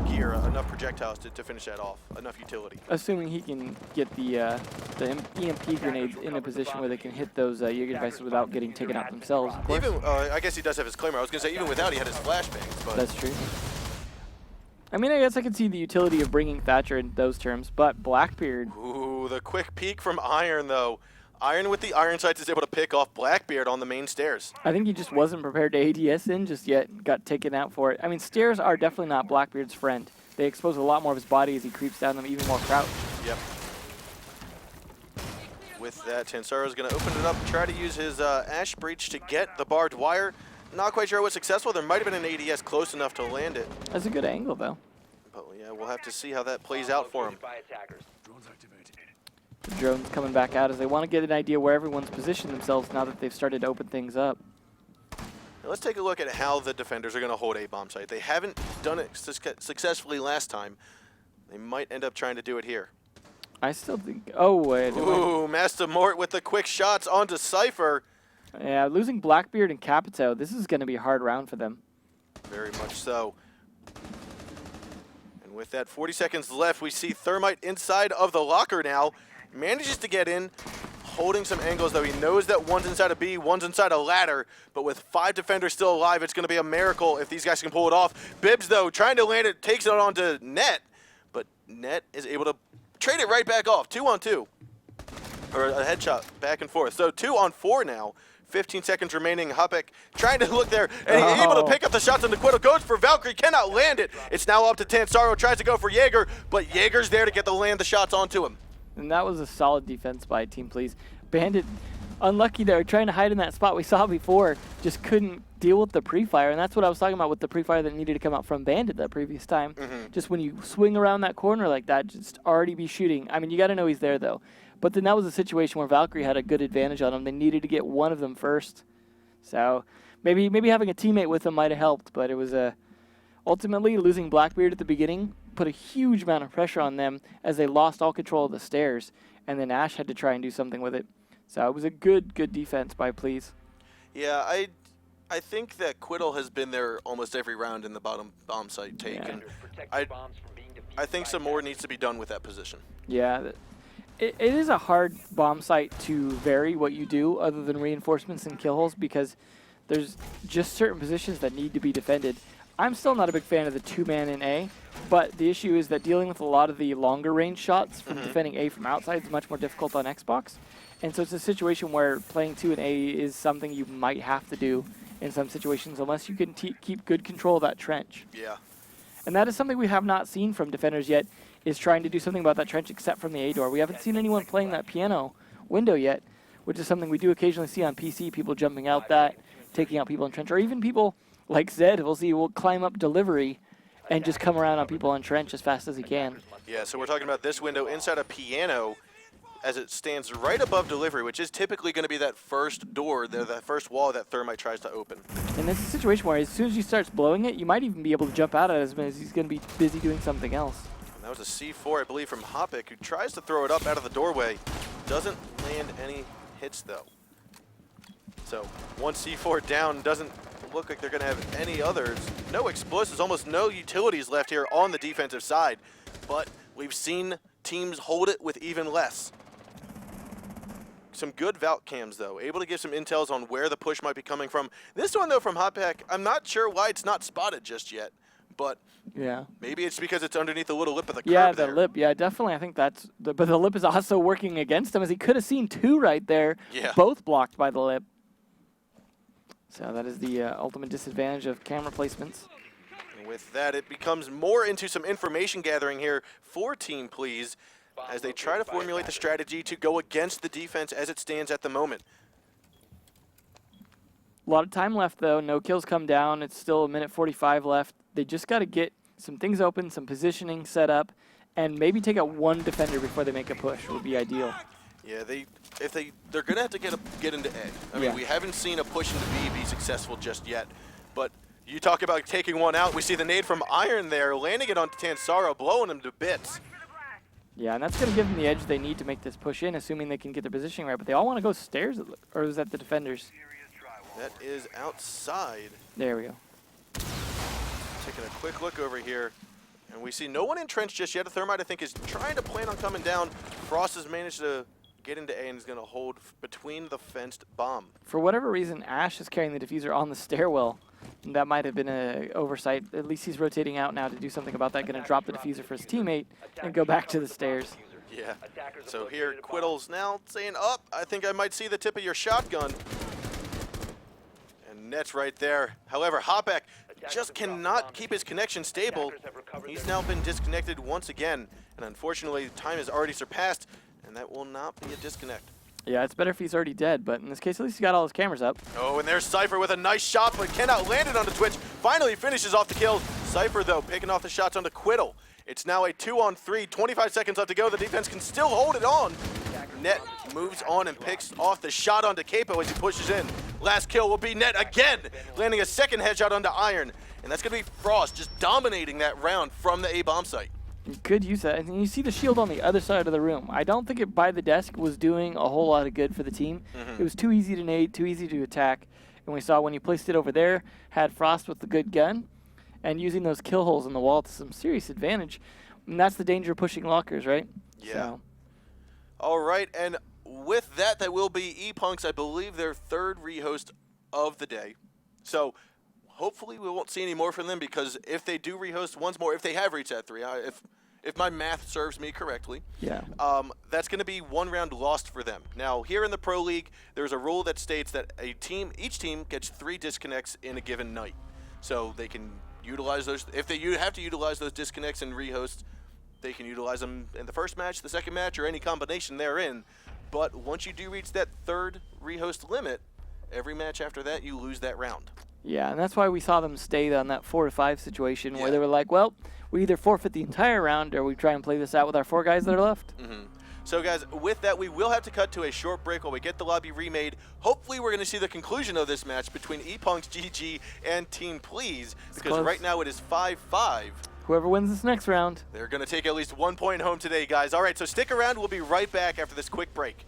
gear, enough projectiles to finish that off, enough utility. Assuming he can get the EMP grenades in a position where they can hit those Jaeger devices without getting taken out themselves, of course. Even, I guess he does have his Claymore. I was going to say, even without, he had his flashbangs. But that's true. I mean, I guess I can see the utility of bringing Thatcher in those terms, but Blackbeard. Ooh, the quick peek from Iron, though. Iron with the Iron Sights is able to pick off Blackbeard on the main stairs. I think he just wasn't prepared to ADS in just yet, got taken out for it. I mean, stairs are definitely not Blackbeard's friend. They expose a lot more of his body as he creeps down them, even more crouched. Yep. With that, Tansaro's going to open it up and try to use his Ash Breach to get the barbed wire. Not quite sure it was successful. There might have been an ADS close enough to land it. That's a good angle, though. But yeah, we'll have to see how that plays out for him. The drone's coming back out as they want to get an idea where everyone's positioned themselves now that they've started to open things up. Now let's take a look at how the defenders are going to hold A-bomb site. They haven't done it successfully last time. They might end up trying to do it here. I still think... Oh, wait. Ooh, Master Mort with the quick shots onto Cypher. Yeah, losing Blackbeard and Capito, this is going to be a hard round for them. Very much so. And with that 40 seconds left, we see Thermite inside of the locker now. Manages to get in, holding some angles, though he knows that one's inside a B, one's inside a ladder, but with 5 defenders still alive, it's going to be a miracle if these guys can pull it off. Bibbs, though, trying to land it, takes it onto Net, but Net is able to trade it right back off. 2-on-2, or a headshot back and forth. So 2-on-4 now. 15 seconds remaining. Hupek trying to look there, and he's able to pick up the shots on the Quiddle. Goes for Valkyrie, cannot land it. It's now up to Tansaro, tries to go for Jaeger, but Jaeger's there to get the shots onto him. And that was a solid defense by Team Please. Bandit, unlucky there, trying to hide in that spot we saw before, just couldn't deal with the pre-fire, and that's what I was talking about with the pre-fire that needed to come out from Bandit that previous time. Just when you swing around that corner like that, just already be shooting. I mean, you got to know he's there, though. But then that was a situation where Valkyrie had a good advantage on him. They needed to get one of them first. So maybe having a teammate with him might have helped, but it was ultimately losing Blackbeard at the beginning put a huge amount of pressure on them as they lost all control of the stairs, and then Ash had to try and do something with it. So it was a good defense by Please. Yeah, I think that Quiddle has been there almost every round in the bottom bomb site take, and I think some more needs to be done with that position. Yeah, it is a hard bomb site to vary what you do other than reinforcements and kill holes because there's just certain positions that need to be defended. I'm still not a big fan of the 2-man in A, but the issue is that dealing with a lot of the longer range shots from defending A from outside is much more difficult on Xbox. And so it's a situation where playing 2 in A is something you might have to do in some situations unless you can keep good control of that trench. Yeah. And that is something we have not seen from defenders yet, is trying to do something about that trench except from the A door. We haven't seen anyone playing that piano window yet, which is something we do occasionally see on PC, people jumping out that, taking out people in trench, or even people like Zed, will climb up delivery and just come around on people on trench as fast as he can. Yeah, so we're talking about this window inside a piano as it stands right above delivery, which is typically going to be that first door, that first wall that Thermite tries to open. And it's a situation where as soon as he starts blowing it, you might even be able to jump out at it as he's going to be busy doing something else. And that was a C4, I believe, from Hoppick, who tries to throw it up out of the doorway. Doesn't land any hits, though. So, one C4 down, doesn't look like they're going to have any others. No explosives, almost no utilities left here on the defensive side. But we've seen teams hold it with even less. Some good Valk cams, though, able to give some intels on where the push might be coming from. This one, though, from Hoppick, I'm not sure why it's not spotted just yet, but yeah, maybe it's because it's underneath the little lip of the curb. Yeah, the lip. Yeah, definitely. I think that's. But the lip is also working against him, as he could have seen 2 right there, both blocked by the lip. So that is the ultimate disadvantage of camera placements. And with that, it becomes more into some information gathering here for Team Please, as they try to formulate the strategy to go against the defense as it stands at the moment. A lot of time left, though. No kills come down. It's still 1:45 left. They just got to get some things open, some positioning set up, and maybe take out one defender before they make a push would be ideal. Yeah, they're gonna have to get into A. I mean, we haven't seen a push into B be successful just yet. But you talk about taking one out. We see the nade from Iron there, landing it onto Tansaro, blowing him to bits. Yeah, and that's going to give them the edge they need to make this push in, assuming they can get their positioning right. But they all want to go stairs, or is that the defenders? That is outside. There we go. Taking a quick look over here, and we see no one entrenched just yet. Thermite, I think, is trying to plan on coming down. Frost has managed to get into A and is going to hold between the fenced bomb. For whatever reason, Ash is carrying the diffuser on the stairwell. And that might have been an oversight. At least he's rotating out now to do something about that. Going to drop the diffuser for his teammate and go back to the stairs. Yeah. So here, Quiddle's now saying, "Up, I think I might see the tip of your shotgun." And Net's right there. However, Hoppick just cannot keep his connection stable. He's now been disconnected once again. And unfortunately, time has already surpassed, and that will not be a disconnect. Yeah, it's better if he's already dead, but in this case, at least he got all his cameras up. Oh, and there's Cypher with a nice shot, but cannot land it onto Twitch. Finally finishes off the kill. Cypher, though, picking off the shots onto Quiddle. It's now a 2-on-3, 25 seconds left to go. The defense can still hold it on. Net moves on and picks off the shot onto Capo as he pushes in. Last kill will be Net again, landing a second headshot onto Iron. And that's going to be Frost just dominating that round from the A-bomb site. Good use of that. And you see the shield on the other side of the room. I don't think it by the desk was doing a whole lot of good for the team. It was too easy to nade, too easy to attack. And we saw when you placed it over there, had Frost with the good gun, and using those kill holes in the wall to some serious advantage. And that's the danger of pushing lockers, right? Yeah. So. All right, and with that, that will be E-Punks, I believe, their third rehost of the day. So hopefully we won't see any more from them, because if they do rehost once more, if they have reached that 3, if my math serves me correctly, that's going to be one round lost for them. Now, here in the Pro League, there's a rule that states that each team gets 3 disconnects in a given night. So they can utilize those. If they have to utilize those disconnects in rehost, they can utilize them in the first match, the second match, or any combination therein. But once you do reach that 3rd rehost limit, every match after that, you lose that round. Yeah, and that's why we saw them stay on that 4-5 situation where they were like, well, we either forfeit the entire round or we try and play this out with our 4 guys that are left. So, guys, with that, we will have to cut to a short break while we get the lobby remade. Hopefully, we're going to see the conclusion of this match between E-Punks GG and Team Please, because right now it is 5-5. Whoever wins this next round, they're going to take at least 1 point home today, guys. All right, so stick around. We'll be right back after this quick break.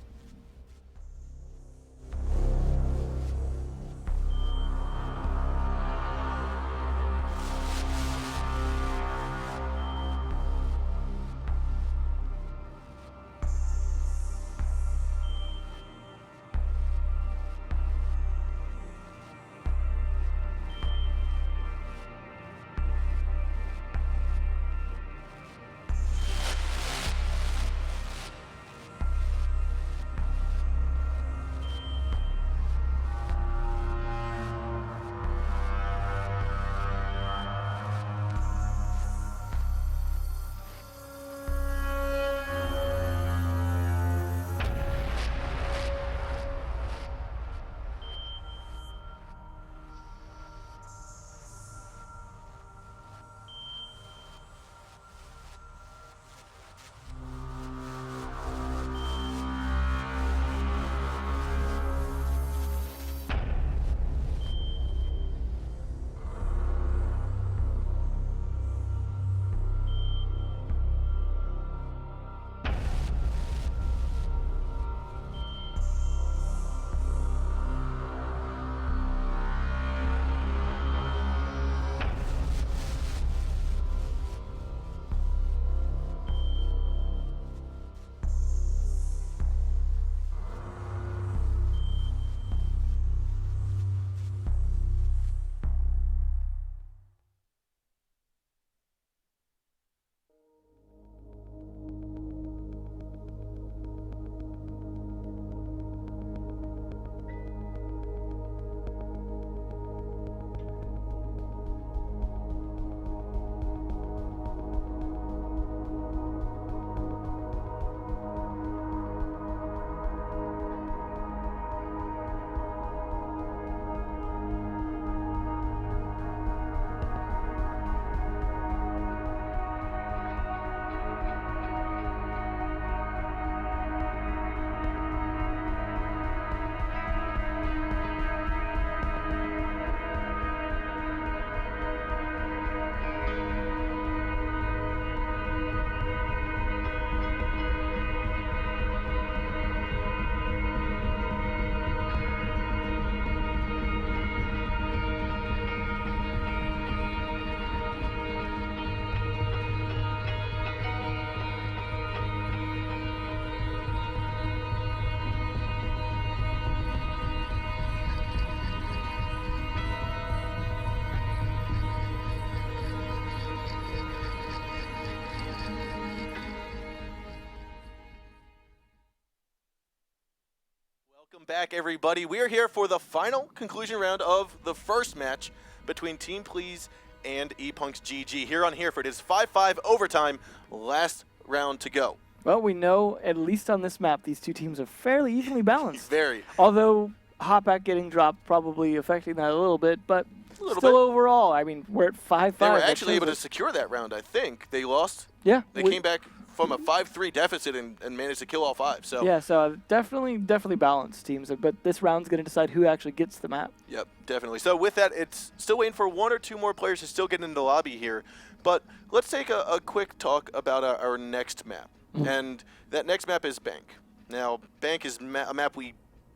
Welcome back, everybody. We are here for the final conclusion round of the first match between Team Please and ePunks GG. Here on Hereford, it's 5-5 overtime, last round to go. Well, we know, at least on this map, these two teams are fairly evenly balanced. Very. Although Hotback getting dropped probably affecting that a little bit, but still overall, I mean, we're at 5-5. They were actually able to secure that round, I think. They lost. Yeah. They came back from a 5-3 deficit and managed to kill all 5. So yeah, so definitely balanced teams. But this round's going to decide who actually gets the map. Yep, definitely. So with that, it's still waiting for 1 or 2 more players to still get into the lobby here. But let's take a quick talk about our next map. And that next map is Bank. Now, Bank is a map we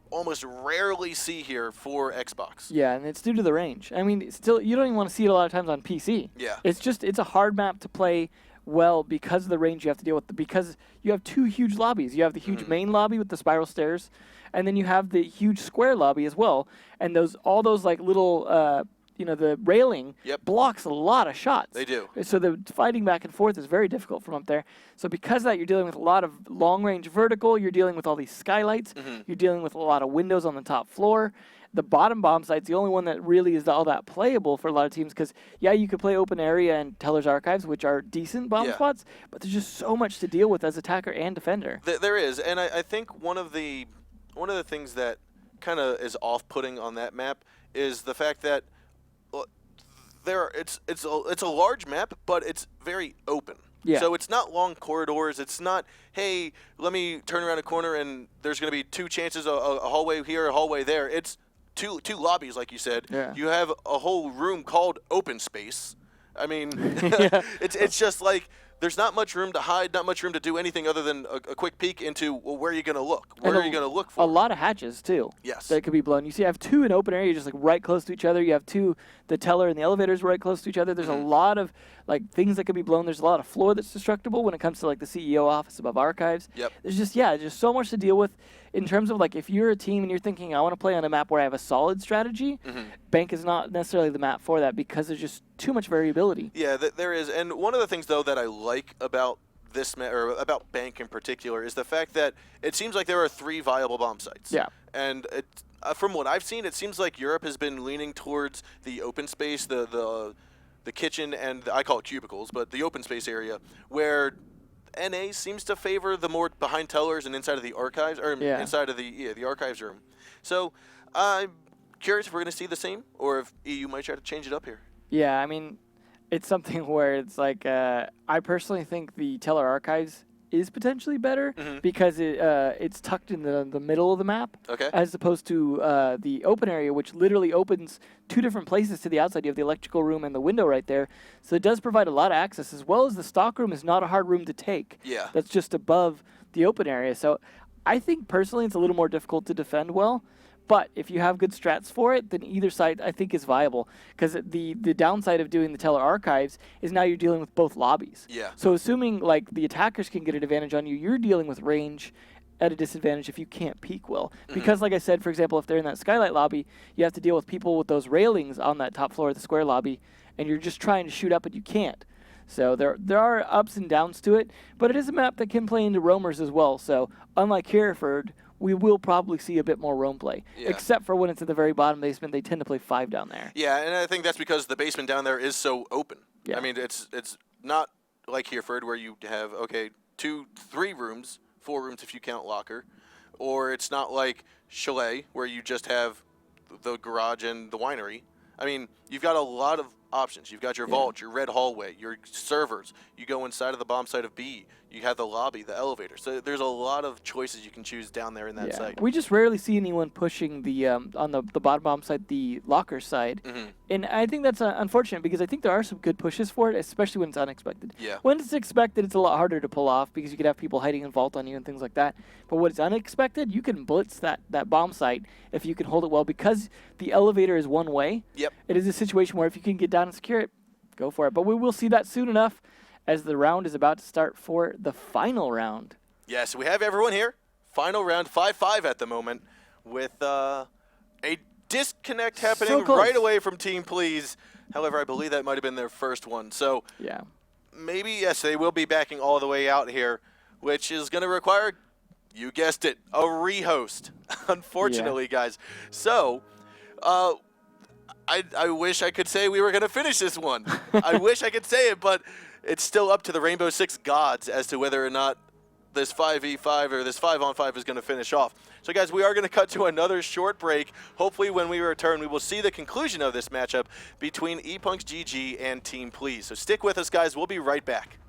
almost rarely see here for Xbox. Yeah, and it's due to the range. I mean, still, you don't even want to see it a lot of times on PC. Yeah. It's a hard map to play well because of the range you have to deal with, because you have 2 huge lobbies. You have the huge main lobby with the spiral stairs, and then you have the huge square lobby as well. And all those like little, the railing blocks a lot of shots. They do. So the fighting back and forth is very difficult from up there. So because of that, you're dealing with a lot of long-range vertical. You're dealing with all these skylights. You're dealing with a lot of windows on the top floor. The bottom bomb site's the only one that really is all that playable for a lot of teams, because, yeah, you could play open area and Teller's Archives, which are decent bomb spots, but there's just so much to deal with as attacker and defender. There is, and I think one of the things that kind of is off-putting on that map is the fact that it's a large map, but it's very open. Yeah. So it's not long corridors. It's not, hey, let me turn around a corner and there's going to be 2 chances, a hallway here, a hallway there. It's two lobbies, like you said. Yeah. You have a whole room called open space. I mean, it's just like there's not much room to hide, not much room to do anything other than a quick peek into, well, where are you going to look? Where are you going to look for? A lot of hatches, too. Yes. That could be blown. You see, you have 2 in open area, just like right close to each other. You have 2, the teller and the elevators right close to each other. There's a lot of like things that could be blown. There's a lot of floor that's destructible when it comes to like the CEO office above archives. Yep. There's just so much to deal with in terms of like if you're a team and you're thinking, I want to play on a map where I have a solid strategy, Bank is not necessarily the map for that because there's just too much variability. Yeah, there is. And one of the things, though, that I like about this or about Bank in particular is the fact that it seems like there are 3 viable bomb sites. Yeah. And from what I've seen, it seems like Europe has been leaning towards the open space, the kitchen, and I call it cubicles, but the open space area, where NA seems to favor the more behind tellers and inside of the archives, or inside of the archives room. So I'm curious if we're going to see the same, or if EU might try to change it up here. Yeah, I mean, it's something where it's like I personally think the Teller Archives is potentially better because it's tucked in the middle of the map, as opposed to the open area, which literally opens 2 different places to the outside. You have the electrical room and the window right there, so it does provide a lot of access, as well as the stock room is not a hard room to take. Yeah, that's just above the open area. So I think personally it's a little more difficult to defend well. But if you have good strats for it, then either side, I think, is viable. Because the downside of doing the Teller Archives is now you're dealing with both lobbies. Yeah. So assuming, like, the attackers can get an advantage on you, you're dealing with range at a disadvantage if you can't peek well. Because, like I said, for example, if they're in that skylight lobby, you have to deal with people with those railings on that top floor of the square lobby, and you're just trying to shoot up, and you can't. So there are ups and downs to it, but it is a map that can play into roamers as well. So unlike Hereford, we will probably see a bit more roam play, except for when it's at the very bottom basement. They tend to play 5 down there. Yeah, and I think that's because the basement down there is so open. Yeah. I mean, it's not like Hereford where you have, 2, 3 rooms, 4 rooms if you count locker, or it's not like Chalet where you just have the garage and the winery. I mean, you've got a lot of options. You've got your vault, your red hallway, your servers. You go inside of the bomb site of B. You have the lobby, the elevator. So there's a lot of choices you can choose down there in that site. We just rarely see anyone pushing the on the bottom bomb side, the locker side. And I think that's unfortunate because I think there are some good pushes for it, especially when it's unexpected. Yeah. When it's expected, it's a lot harder to pull off because you could have people hiding in vault on you and things like that. But when it's unexpected, you can blitz that bomb site if you can hold it well, because the elevator is one way. Yep. It is a situation where if you can get down and secure it, go for it. But we will see that soon enough, as the round is about to start for the final round. Yes, we have everyone here. Final round, 5-5 at the moment, with a disconnect happening right away from Team Please. However, I believe that might have been their first one. So maybe, yes, they will be backing all the way out here, which is going to require You guessed it, a rehost, unfortunately, guys. So, I wish I could say we were going to finish this one. I wish I could say it, but it's still up to the Rainbow Six gods as to whether or not this 5v5 or this 5-on-5 is going to finish off. So, guys, we are going to cut to another short break. Hopefully, when we return, we will see the conclusion of this matchup between ePunks GG and Team Please. So stick with us, guys. We'll be right back.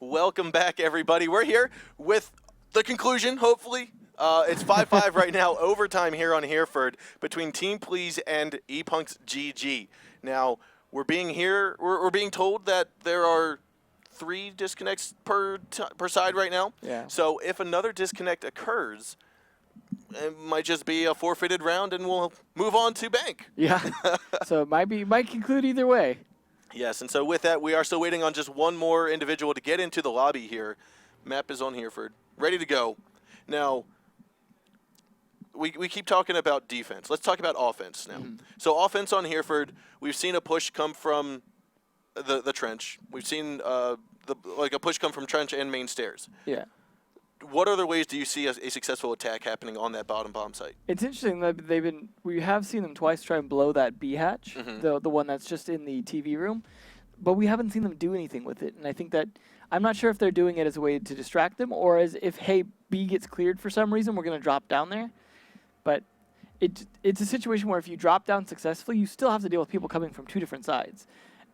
Welcome back, everybody. We're here with the conclusion, hopefully. It's 5-5 right now, overtime here on Hereford between Team Please and ePunks GG. Now, we're being told that there are 3 disconnects per side right now. Yeah. So if another disconnect occurs, it might just be a forfeited round and we'll move on to bank. Yeah. So it might conclude either way. Yes, and so with that, we are still waiting on just one more individual to get into the lobby here. Map is on Hereford, ready to go. Now, we keep talking about defense. Let's talk about offense now. So offense on Hereford, we've seen a push come from the trench. We've seen a push come from trench and main stairs. Yeah. What other ways do you see a successful attack happening on that bottom bomb site? It's interesting that we have seen them twice try and blow that B hatch, the one that's just in the TV room, but we haven't seen them do anything with it. And I think that I'm not sure if they're doing it as a way to distract them or as if, hey, B gets cleared for some reason, we're going to drop down there. But it's a situation where if you drop down successfully, you still have to deal with people coming from 2 different sides.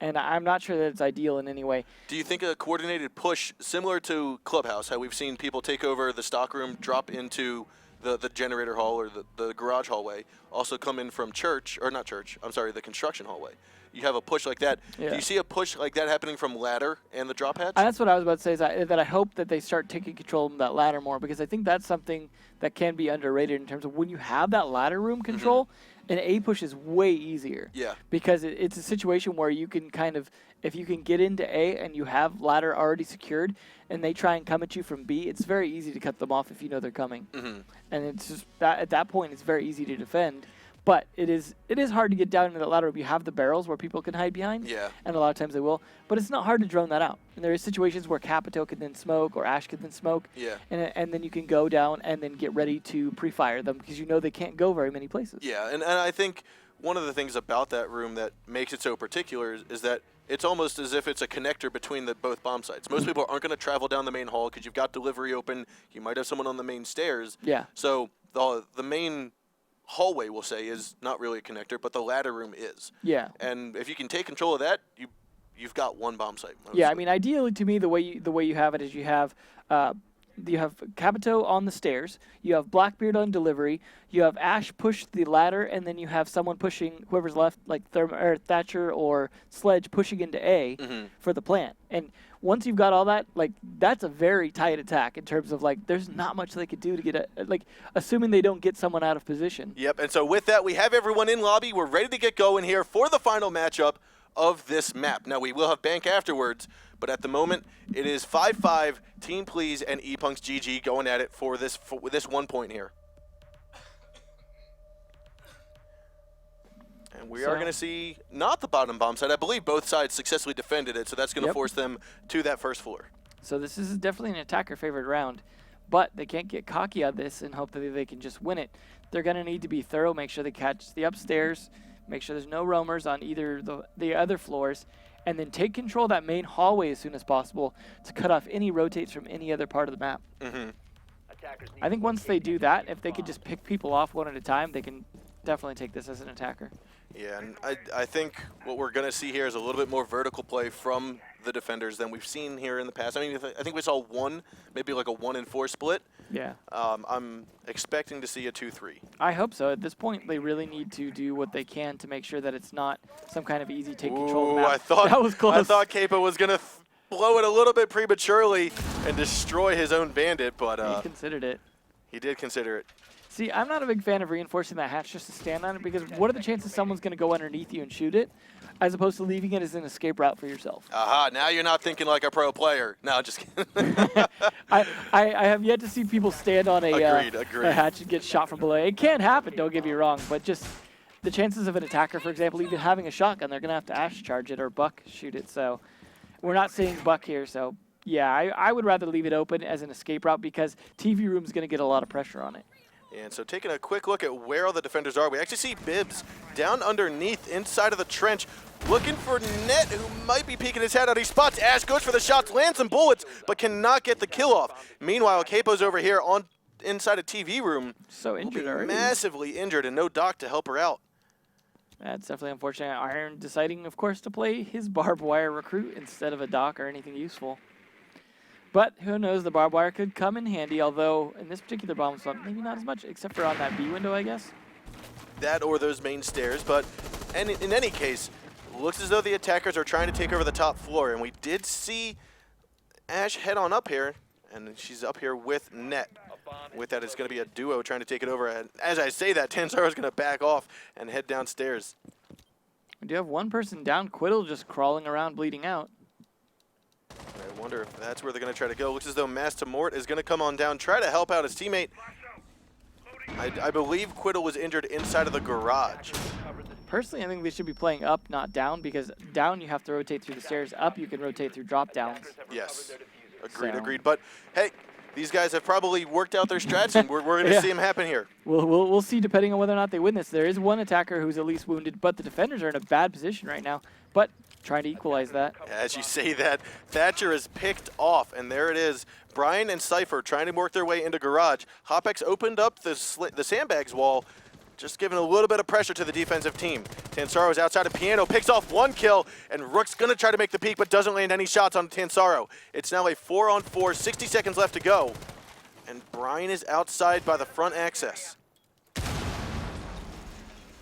And I'm not sure that it's ideal in any way. Do you think a coordinated push, similar to Clubhouse, how we've seen people take over the stockroom, drop into the generator hall or the garage hallway also come in from the construction hallway. You have a push like that. Yeah. Do you see a push like that happening from ladder and the drop hatch? That's what I was about to say, is that I hope that they start taking control of that ladder more, because I think that's something that can be underrated in terms of when you have that ladder room control, an A push is way easier. Yeah. Because it's a situation where you can kind of, if you can get into A and you have ladder already secured and they try and come at you from B, it's very easy to cut them off if you know they're coming. And it's just at that point, it's very easy to defend. But it is hard to get down into that ladder room. You have the barrels where people can hide behind, and a lot of times they will. But it's not hard to drone that out. And there is situations where Capito can then smoke or Ash can then smoke, and then you can go down and then get ready to pre-fire them because you know they can't go very many places. Yeah, and I think one of the things about that room that makes it so particular is that it's almost as if it's a connector between both bomb sites. Most people aren't going to travel down the main hall because you've got delivery open. You might have someone on the main stairs. Yeah. So the main hallway, we'll say, is not really a connector, but the ladder room is. Yeah. And if you can take control of that, you've got one bomb site. Yeah, I mean, ideally to me, the way you have it is you have Capito on the stairs, you have Blackbeard on delivery, you have Ash push the ladder, and then you have someone pushing whoever's left, like Thatcher or Sledge, pushing into A for the plant. And once you've got all that, like, that's a very tight attack in terms of, like, there's not much they could do to get assuming they don't get someone out of position. Yep, and so with that, we have everyone in lobby. We're ready to get going here for the final matchup of this map. Now, we will have Bank afterwards, but at the moment, it is 5-5, Team Please and ePunks GG going at it for this 1 point here. And we are going to see not the bottom bomb side. I believe both sides successfully defended it, so that's going to force them to that first floor. So this is definitely an attacker-favored round, but they can't get cocky on this and hope that they can just win it. They're going to need to be thorough, make sure they catch the upstairs, make sure there's no roamers on either the other floors, and then take control of that main hallway as soon as possible to cut off any rotates from any other part of the map. I think once they do that, if they could just pick people off one at a time, they can definitely take this as an attacker. Yeah, and I think what we're going to see here is a little bit more vertical play from the defenders than we've seen here in the past. I mean, I think we saw maybe like a 1-4 split. Yeah. I'm expecting to see a 2-3. I hope so. At this point, they really need to do what they can to make sure that it's not some kind of easy take control of the map. That was close. I thought Capo was going to blow it a little bit prematurely and destroy his own bandit, but he considered it. He did consider it. See, I'm not a big fan of reinforcing that hatch just to stand on it, because what are the chances someone's going to go underneath you and shoot it, as opposed to leaving it as an escape route for yourself? Aha, now you're not thinking like a pro player. No, just kidding. I have yet to see people stand on a hatch and get shot from below. It can happen, don't get me wrong, but just the chances of an attacker, for example, even having a shotgun, they're going to have to Ash charge it or Buck shoot it. So we're not seeing Buck here, so yeah, I would rather leave it open as an escape route, because TV Room's going to get a lot of pressure on it. And so taking a quick look at where all the defenders are, we actually see Bibbs down underneath inside of the trench, looking for Net, who might be peeking his head out. He spots Ash, goes for the shots, lands some bullets, but cannot get the kill off. Meanwhile, Capo's over here inside a TV room. So injured already. Massively injured, and no doc to help her out. That's definitely unfortunate. Iron deciding, of course, to play his barbed wire recruit instead of a doc or anything useful. But who knows, the barbed wire could come in handy, although in this particular bomb slot, maybe not as much, except for on that B window, I guess. That or those main stairs, but in any case, looks as though the attackers are trying to take over the top floor, and we did see Ash head on up here, and she's up here with Net. With that, it's going to be a duo trying to take it over, and as I say that, Tanzaro's going to back off and head downstairs. We do have one person down, Quiddle just crawling around bleeding out. I wonder if that's where they're going to try to go. Looks as though Master Mort is going to come on down, try to help out his teammate. I believe Quiddle was injured inside of the garage. Personally, I think they should be playing up, not down, because down you have to rotate through the stairs. Up you can rotate through drop downs. Yes, agreed. But hey, these guys have probably worked out their strats, and we're going to see them happen here. We'll see depending on whether or not they win this. There is one attacker who's at least wounded, but the defenders are in a bad position right now. But trying to equalize that. As you say that, Thatcher is picked off, and there it is. Brian and Cypher trying to work their way into garage. Hopex opened up the sandbags wall, just giving a little bit of pressure to the defensive team. Tansaro is outside of Piano, picks off one kill, and Rook's going to try to make the peek, but doesn't land any shots on Tansaro. It's now a 4-on-4, 60 seconds left to go. And Brian is outside by the front access.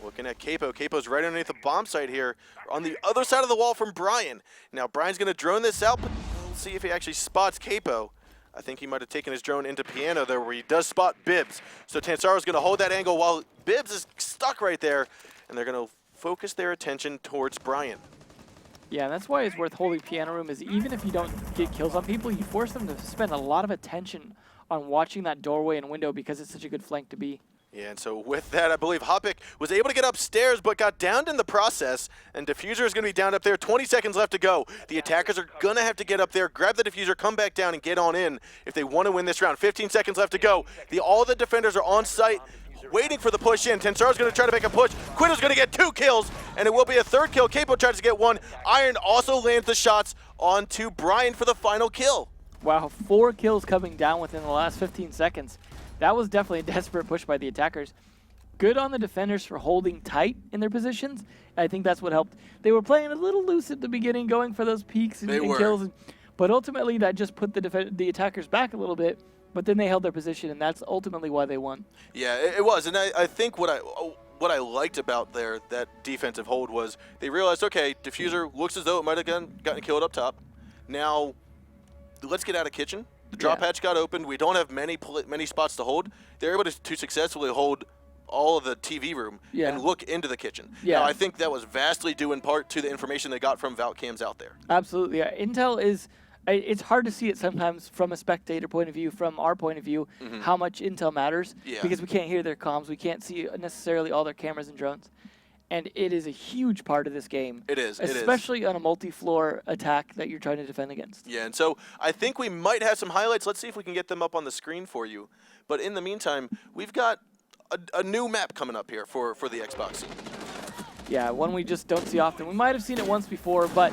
Looking at Capo. Capo's right underneath the bomb site here on the other side of the wall from Brian. Now Brian's going to drone this out, but we'll see if he actually spots Capo. I think he might have taken his drone into Piano there where he does spot Bibbs. So Tansaro's going to hold that angle while Bibbs is stuck right there, and they're going to focus their attention towards Brian. Yeah, and that's why it's worth holding Piano Room, is even if you don't get kills on people, you force them to spend a lot of attention on watching that doorway and window because it's such a good flank to be. Yeah, and so with that, I believe Hoppick was able to get upstairs but got downed in the process, and Diffuser is going to be down up there. 20 seconds left to go. The attackers are going to have to get up there, grab the Diffuser, come back down, and get on in if they want to win this round. 15 seconds left to go. All the defenders are on site, waiting for the push in. Tensaro's going to try to make a push. Quitto's going to get 2 kills, and it will be a 3rd kill. Capo tries to get 1. Iron also lands the shots onto Brian for the final kill. Wow, 4 kills coming down within the last 15 seconds. That was definitely a desperate push by the attackers. Good on the defenders for holding tight in their positions. I think that's what helped. They were playing a little loose at the beginning, going for those peaks and kills. But ultimately, that just put the attackers back a little bit. But then they held their position, and that's ultimately why they won. Yeah, it was. And I think what I liked about that defensive hold was they realized, okay, Diffuser looks as though it might have gotten killed up top. Now, let's get out of kitchen. The drop hatch got opened. We don't have many spots to hold. They're able to successfully hold all of the TV room and look into the kitchen. Yeah. Now, I think that was vastly due in part to the information they got from Valk cams out there. Absolutely. Yeah. Intel is, it's hard to see it sometimes from a spectator point of view, from our point of view, how much intel matters. Yeah. Because we can't hear their comms. We can't see necessarily all their cameras and drones. And it is a huge part of this game. It is. Especially on a multi-floor attack that you're trying to defend against. Yeah, and so I think we might have some highlights. Let's see if we can get them up on the screen for you. But in the meantime, we've got a new map coming up here for the Xbox scene. Yeah, one we just don't see often. We might have seen it once before, but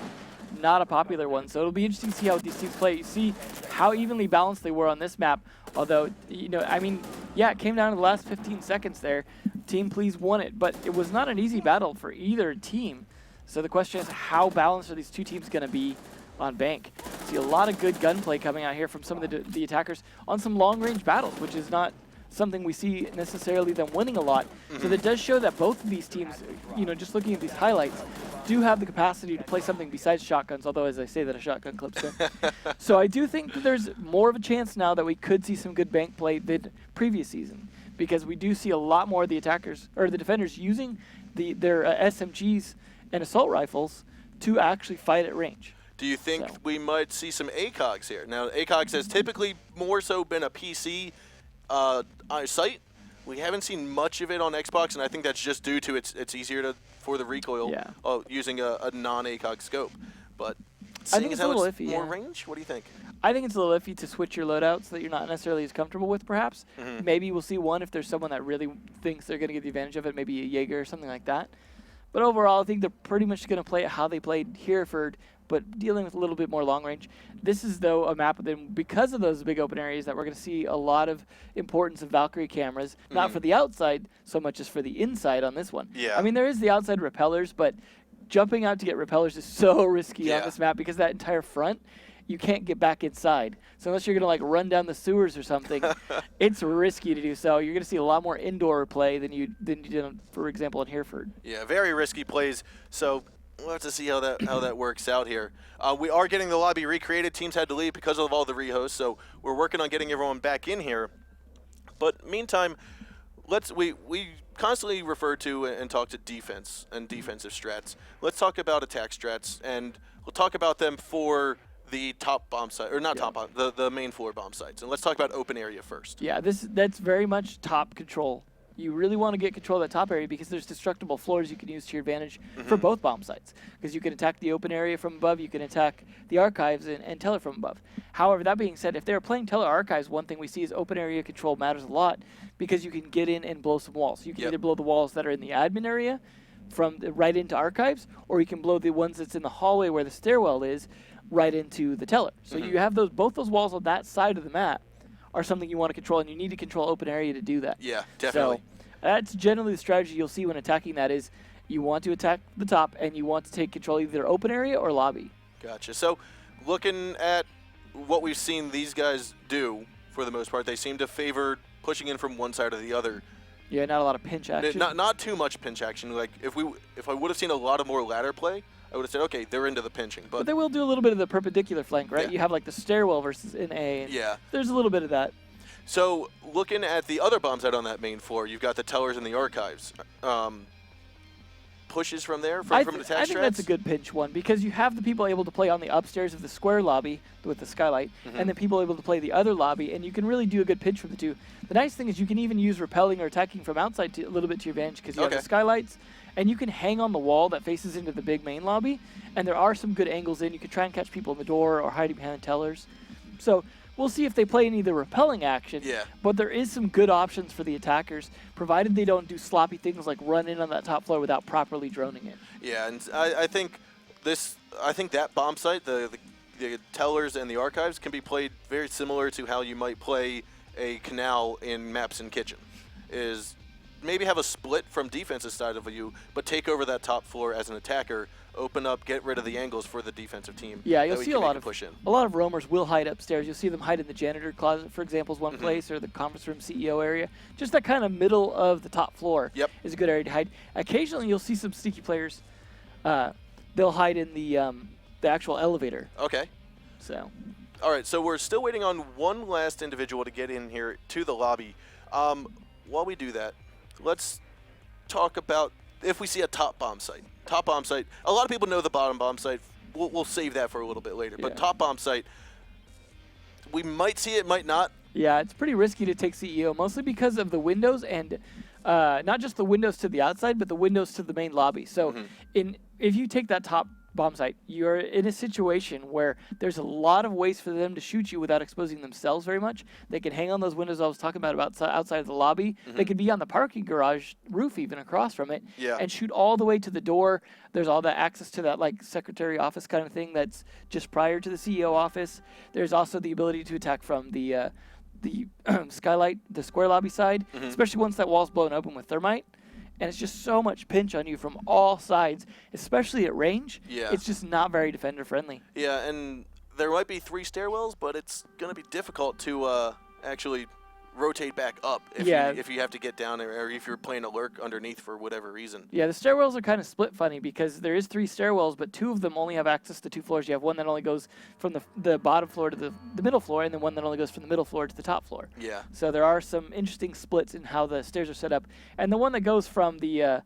not a popular one. So it'll be interesting to see how these teams play. You see how evenly balanced they were on this map. Although, I mean, yeah, it came down to the last 15 seconds there. Team Please won it, but it was not an easy battle for either team. So the question is, how balanced are these two teams going to be on Bank? See a lot of good gunplay coming out here from some of the attackers on some long-range battles, which is not something we see necessarily them winning a lot. So that does show that both of these teams, just looking at these highlights, do have the capacity to play something besides shotguns, although as I say that a shotgun clips good. So I do think that there's more of a chance now that we could see some good Bank play than previous season, because we do see a lot more of the attackers, or the defenders, using their SMGs and assault rifles to actually fight at range. Do you think we might see some ACOGs here? Now, ACOGs has typically more so been a PC site. We haven't seen much of it on Xbox, and I think that's just due to it's easier for the recoil using a non-ACOG scope. But I think it's a little iffy. More range? What do you think? I think it's a little iffy to switch your loadout so that you're not necessarily as comfortable with, perhaps. Maybe we'll see one if there's someone that really thinks they're going to get the advantage of it, maybe a Jaeger or something like that. But overall, I think they're pretty much going to play it how they played Hereford, but dealing with a little bit more long range. This is, though, a map that, because of those big open areas, that we're going to see a lot of importance of Valkyrie cameras, not for the outside so much as for the inside on this one. Yeah. I mean, there is the outside repellers, but jumping out to get repellers is so risky on this map because that entire front, you can't get back inside. So unless you're going to run down the sewers or something, it's risky to do so. You're going to see a lot more indoor play than you did, for example, in Hereford. Yeah, very risky plays. So we'll have to see how that works out here. We are getting the lobby recreated. Teams had to leave because of all the rehosts, so we're working on getting everyone back in here. But meantime, we constantly refer to and talk to defense and defensive strats. Let's talk about attack strats, and we'll talk about them for the top bomb site, or not top bomb, the main floor bomb sites. And let's talk about open area first. Yeah, that's very much top control. You really want to get control of that top area because there's destructible floors you can use to your advantage for both bomb sites. Because you can attack the open area from above, you can attack the archives and Teller from above. However, that being said, if they're playing Teller archives, one thing we see is open area control matters a lot because you can get in and blow some walls. You can either blow the walls that are in the admin area from right into archives, or you can blow the ones that's in the hallway where the stairwell is right into the Teller. So you have both those walls on that side of the map are something you want to control, and you need to control open area to do that. Yeah, definitely. So that's generally the strategy you'll see when attacking that is you want to attack the top, and you want to take control of either open area or lobby. Gotcha. So looking at what we've seen these guys do for the most part. They seem to favor pushing in from one side or the other. Yeah, not a lot of pinch action. Not too much pinch action. Like if I would have seen a lot of more ladder play, I would have said, okay, they're into the pinching. But they will do a little bit of the perpendicular flank, right? Yeah. You have like the stairwell versus an A. And yeah. There's a little bit of that. So looking at the other bombs out on that main floor, you've got the tellers and the archives. Pushes from there, from attached I think that's a good pinch one because you have the people able to play on the upstairs of the square lobby with the skylight, and then people able to play the other lobby, and you can really do a good pinch from the two. The nice thing is you can even use repelling or attacking from outside a little bit to your advantage because you have the skylights, and you can hang on the wall that faces into the big main lobby, and there are some good angles in. You can try and catch people in the door or hiding behind the tellers. So we'll see if they play any of the repelling action, but there is some good options for the attackers, provided they don't do sloppy things like run in on that top floor without properly droning it. Yeah, and I think that bomb site, the tellers and the archives, can be played very similar to how you might play a canal in maps in kitchen. Is maybe have a split from defensive side of you, but take over that top floor as an attacker. Open up, get rid of the angles for the defensive team. Yeah, you'll see a lot of roamers will hide upstairs. You'll see them hide in the janitor closet, for example, is one place, or the conference room CEO area. Just that kind of middle of the top floor is a good area to hide. Occasionally, you'll see some sneaky players. They'll hide in the actual elevator. Okay. So. All right, so we're still waiting on one last individual to get in here to the lobby. While we do that, let's talk about if we see a top bomb site. Top bomb site. A lot of people know the bottom bomb site. We'll save that for a little bit later. But top bomb site, we might see it, might not. Yeah, it's pretty risky to take CEO, mostly because of the windows and not just the windows to the outside, but the windows to the main lobby. So if you take that top bomb site, you're in a situation where there's a lot of ways for them to shoot you without exposing themselves very much. They can hang on those windows I was talking about outside of the lobby. They could be on the parking garage roof even across from it and shoot all the way to the door. There's all that access to that like secretary office kind of thing that's just prior to the CEO office. There's also the ability to attack from the skylight, the square lobby side, especially once that wall's blown open with thermite. And it's just so much pinch on you from all sides, especially at range. Yeah. It's just not very defender-friendly. Yeah, and there might be 3 stairwells, but it's going to be difficult to actually rotate back up if you have to get down there, or if you're playing a lurk underneath for whatever reason. Yeah, the stairwells are kind of split funny because there is 3 stairwells, but 2 of them only have access to 2 floors. You have one that only goes from the bottom floor to the middle floor, and then one that only goes from the middle floor to the top floor. Yeah. So there are some interesting splits in how the stairs are set up. And the one that goes from the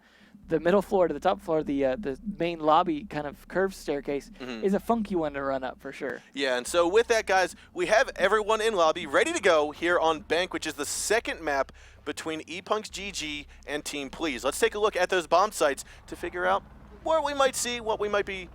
middle floor to the top floor, the main lobby kind of curved staircase, is a funky one to run up for sure. Yeah, and so with that, guys, we have everyone in lobby ready to go here on Bank, which is the second map between ePunk's GG and Team Please. Let's take a look at those bomb sites to figure out what we might see, what we might be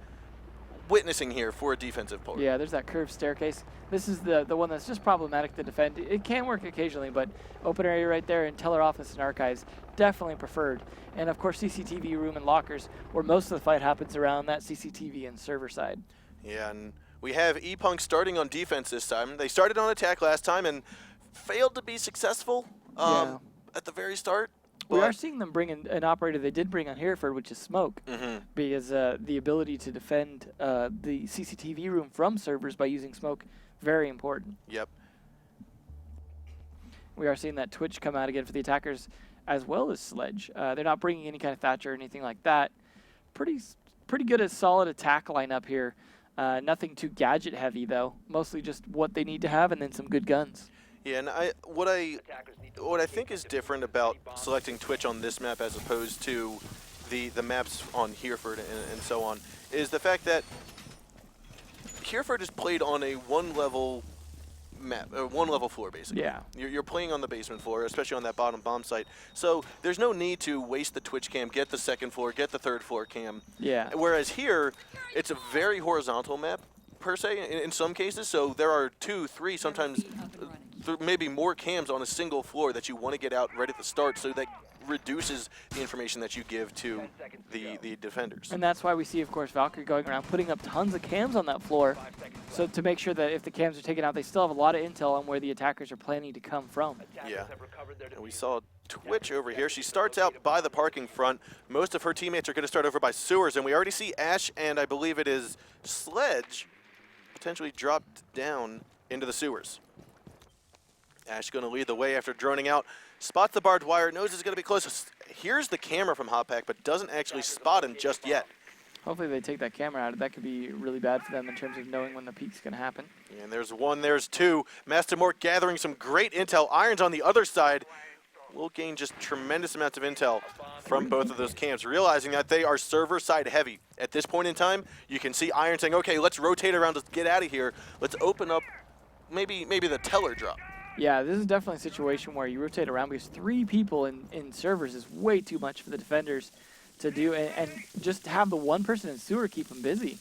witnessing here for a defensive port. Yeah, there's that curved staircase. This is the one that's just problematic to defend. It can work occasionally, but open area right there and teller office and archives, definitely preferred. And of course, CCTV room and lockers, where most of the fight happens around that CCTV and server side. Yeah, and we have ePunk starting on defense this time. They started on attack last time and failed to be successful at the very start. We are seeing them bring in an operator they did bring on Hereford, which is Smoke, because the ability to defend the CCTV room from servers by using Smoke, very important. Yep. We are seeing that Twitch come out again for the attackers, as well as Sledge. They're not bringing any kind of Thatcher or anything like that. Pretty good, a solid attack lineup here. Nothing too gadget heavy though. Mostly just what they need to have, and then some good guns. Yeah, and what I think is different about selecting Twitch on this map as opposed to the maps on Hereford and so on is the fact that Hereford is played on a one-level map, one-level floor basically. Yeah. You're playing on the basement floor, especially on that bottom bomb site. So there's no need to waste the Twitch cam, get the second floor, get the third floor cam. Yeah. Whereas here, it's a very horizontal map per se in some cases. So there are 2, 3, sometimes maybe more cams on a single floor that you want to get out right at the start, so that reduces the information that you give to the defenders. And that's why we see, of course, Valkyrie going around putting up tons of cams on that floor, so to make sure that if the cams are taken out, they still have a lot of intel on where the attackers are planning to come from. Yeah. And we saw Twitch over here. She starts out by the parking front. Most of her teammates are going to start over by sewers, and we already see Ash and I believe it is Sledge potentially dropped down into the sewers. Ash going to lead the way after droning out. Spots the barbed wire, knows it's going to be close. Here's the camera from Hotpack, but doesn't actually spot him just yet. Hopefully they take that camera out. That could be really bad for them in terms of knowing when the peak's going to happen. And there's one, there's two. Master Mork gathering some great intel. Irons on the other side will gain just tremendous amounts of intel from both of those camps, realizing that they are server side heavy. At this point in time, you can see Iron saying, okay, let's rotate around, let's get out of here. Let's open up maybe the teller drop. Yeah, this is definitely a situation where you rotate around because 3 people in servers is way too much for the defenders to do, and just have the one person in sewer keep them busy.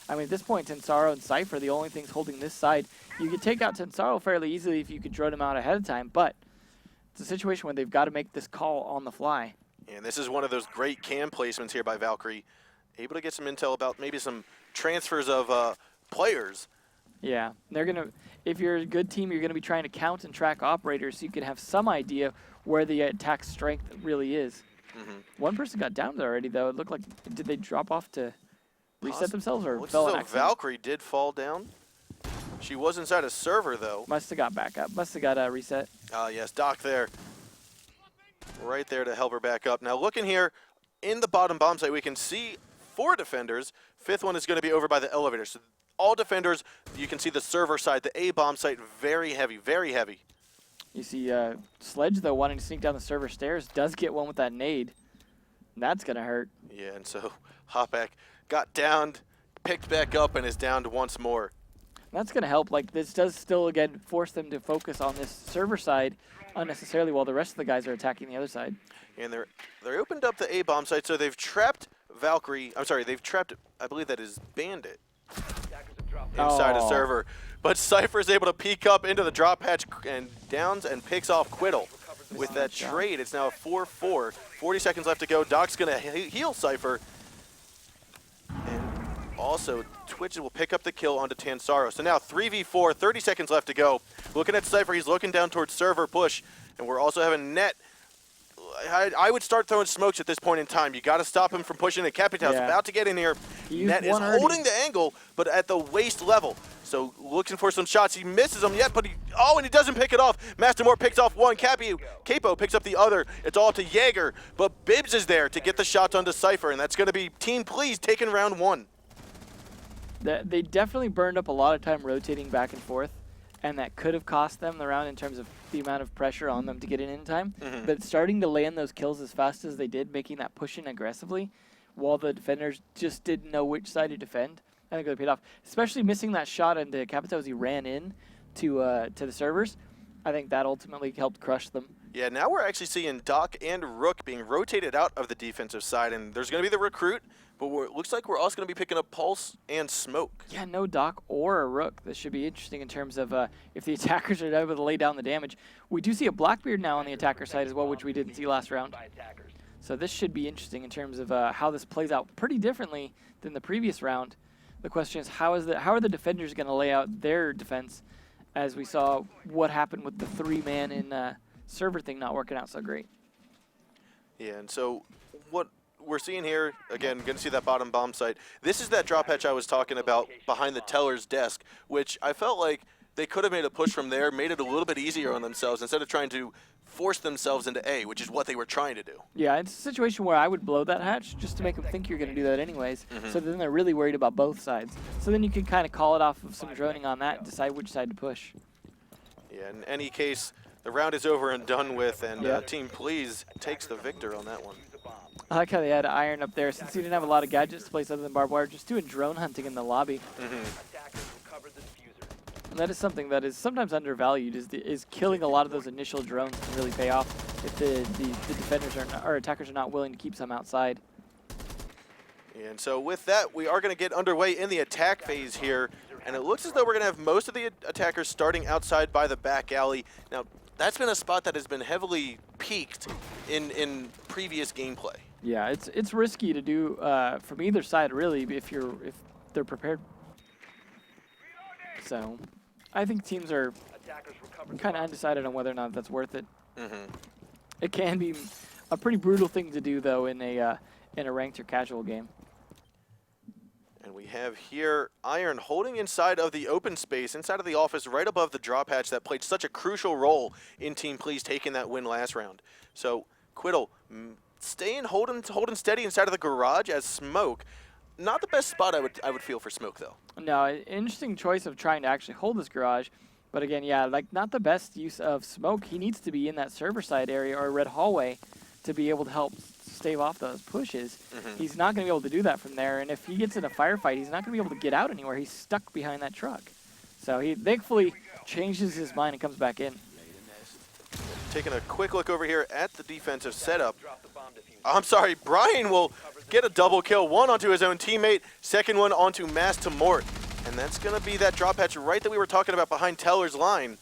I mean, at this point, Tensaro and Cypher, the only things holding this side. You could take out Tensaro fairly easily if you could drone him out ahead of time, but it's a situation where they've got to make this call on the fly. And this is one of those great cam placements here by Valkyrie. Able to get some intel about maybe some transfers of players. Yeah, they're going to, if you're a good team, you're going to be trying to count and track operators so you can have some idea where the attack strength really is. One person got downed already, though. It looked like, did they drop off to reset themselves or Looks fell as on though accident? Valkyrie did fall down. She was inside a server, though. Must have got back up. Must have got a reset. Yes, Doc there. Right there to help her back up. Now, looking here in the bottom bomb site, we can see 4 defenders. 5th one is going to be over by the elevator. So all defenders, you can see the server side, the A bomb site, very heavy, very heavy. You see Sledge, though, wanting to sneak down the server stairs, does get one with that nade. That's going to hurt. Yeah, and so Hotback got downed, picked back up, and is downed once more. That's going to help. Like, this does still, again, force them to focus on this server side unnecessarily while the rest of the guys are attacking the other side. And they opened up the A bomb site, so they've trapped Valkyrie. I'm sorry, they've trapped, I believe that is Bandit inside a server. But Cypher is able to peek up into the drop hatch and downs and picks off Quiddle. With that trade, it's now a 4-4. 40 seconds left to go. Doc's going to heal Cypher. And also, Twitch will pick up the kill onto Tansaro. So now 3v4, 30 seconds left to go. Looking at Cypher, he's looking down towards server push. And we're also having Net. I would start throwing smokes at this point in time. You got to stop him from pushing it. Capital's about to get in here. Net is holding the angle, but at the waist level. So looking for some shots. He misses them yet, but and he doesn't pick it off. Mastermore picks off one. Capo picks up the other. It's all to Jaeger, but Bibbs is there to get the shots onto Cypher, and that's going to be Team Please taking round 1. They definitely burned up a lot of time rotating back and forth, and that could have cost them the round in terms of the amount of pressure on them to get in time. But starting to land those kills as fast as they did, making that push in aggressively, while the defenders just didn't know which side to defend, I think it paid off. Especially missing that shot into Capito as he ran in to the servers. I think that ultimately helped crush them. Yeah, now we're actually seeing Doc and Rook being rotated out of the defensive side, and there's going to be the recruit, but it looks like we're also going to be picking up Pulse and Smoke. Yeah, no Doc or a Rook. This should be interesting in terms of if the attackers are able to lay down the damage. We do see a Blackbeard now on the attacker side as well, which we didn't see last round. So this should be interesting in terms of how this plays out pretty differently than the previous round. The question is, how are the defenders going to lay out their defense, as we saw what happened with the 3-man in server thing not working out so great. Yeah, and so what we're seeing here, again, going to see that bottom bomb site. This is that drop hatch I was talking about behind the teller's desk, which I felt like they could have made a push from there, made it a little bit easier on themselves instead of trying to force themselves into A, which is what they were trying to do. Yeah, it's a situation where I would blow that hatch just to make them think you're going to do that anyways. So then they're really worried about both sides. So then you can kind of call it off of some droning on that and decide which side to push. Yeah, in any case, the round is over and done with, and Team Please takes the victor on that one. I like how they had Iron up there. Since he didn't have a lot of gadgets to place other than barbed wire, just doing drone hunting in the lobby. And that is something that is sometimes undervalued, is killing a lot of those initial drones can really pay off if the defenders or attackers are not willing to keep some outside. And so with that, we are going to get underway in the attack phase here. And it looks as though we're going to have most of the attackers starting outside by the back alley. Now, that's been a spot that has been heavily peaked in previous gameplay. Yeah, it's risky to do from either side, really, if they're prepared. So, I think teams are kind of undecided on whether or not that's worth it. It can be a pretty brutal thing to do, though, in a ranked or casual game. And we have here Iron holding inside of the open space, inside of the office, right above the drop hatch that played such a crucial role in Team Please taking that win last round. So Quiddle staying holding steady inside of the garage as Smoke. Not the best spot I would feel for Smoke though. No, interesting choice of trying to actually hold this garage. But again, yeah, like not the best use of Smoke. He needs to be in that server side area or red hallway to be able to help stave off those pushes. He's not going to be able to do that from there. And if he gets in a firefight, he's not going to be able to get out anywhere. He's stuck behind that truck. So he thankfully changes his mind and comes back in. Taking a quick look over here at the defensive setup. I'm sorry, Brian will get a double kill. One onto his own teammate, second one onto Mass to Mort. And that's going to be that drop hatch right that we were talking about behind Teller's line.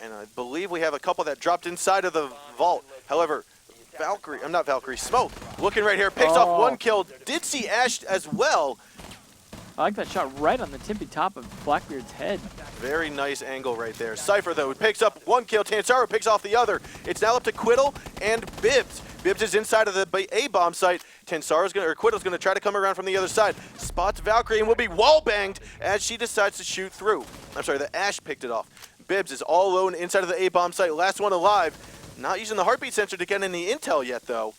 And I believe we have a couple that dropped inside of the vault. However, Smoke looking right here, picks off one kill. Did see Ash as well. I like that shot right on the tippy top of Blackbeard's head. Very nice angle right there. Cypher, though, picks up one kill. Tansaro picks off the other. It's now up to Quiddle and Bibbs. Bibbs is inside of the A-bomb site. Quiddle's going to try to come around from the other side. Spots Valkyrie and will be wall-banged as she decides to shoot through. I'm sorry, the Ash picked it off. Bibbs is all alone inside of the A-bomb site. Last one alive. Not using the heartbeat sensor to get any intel yet, though.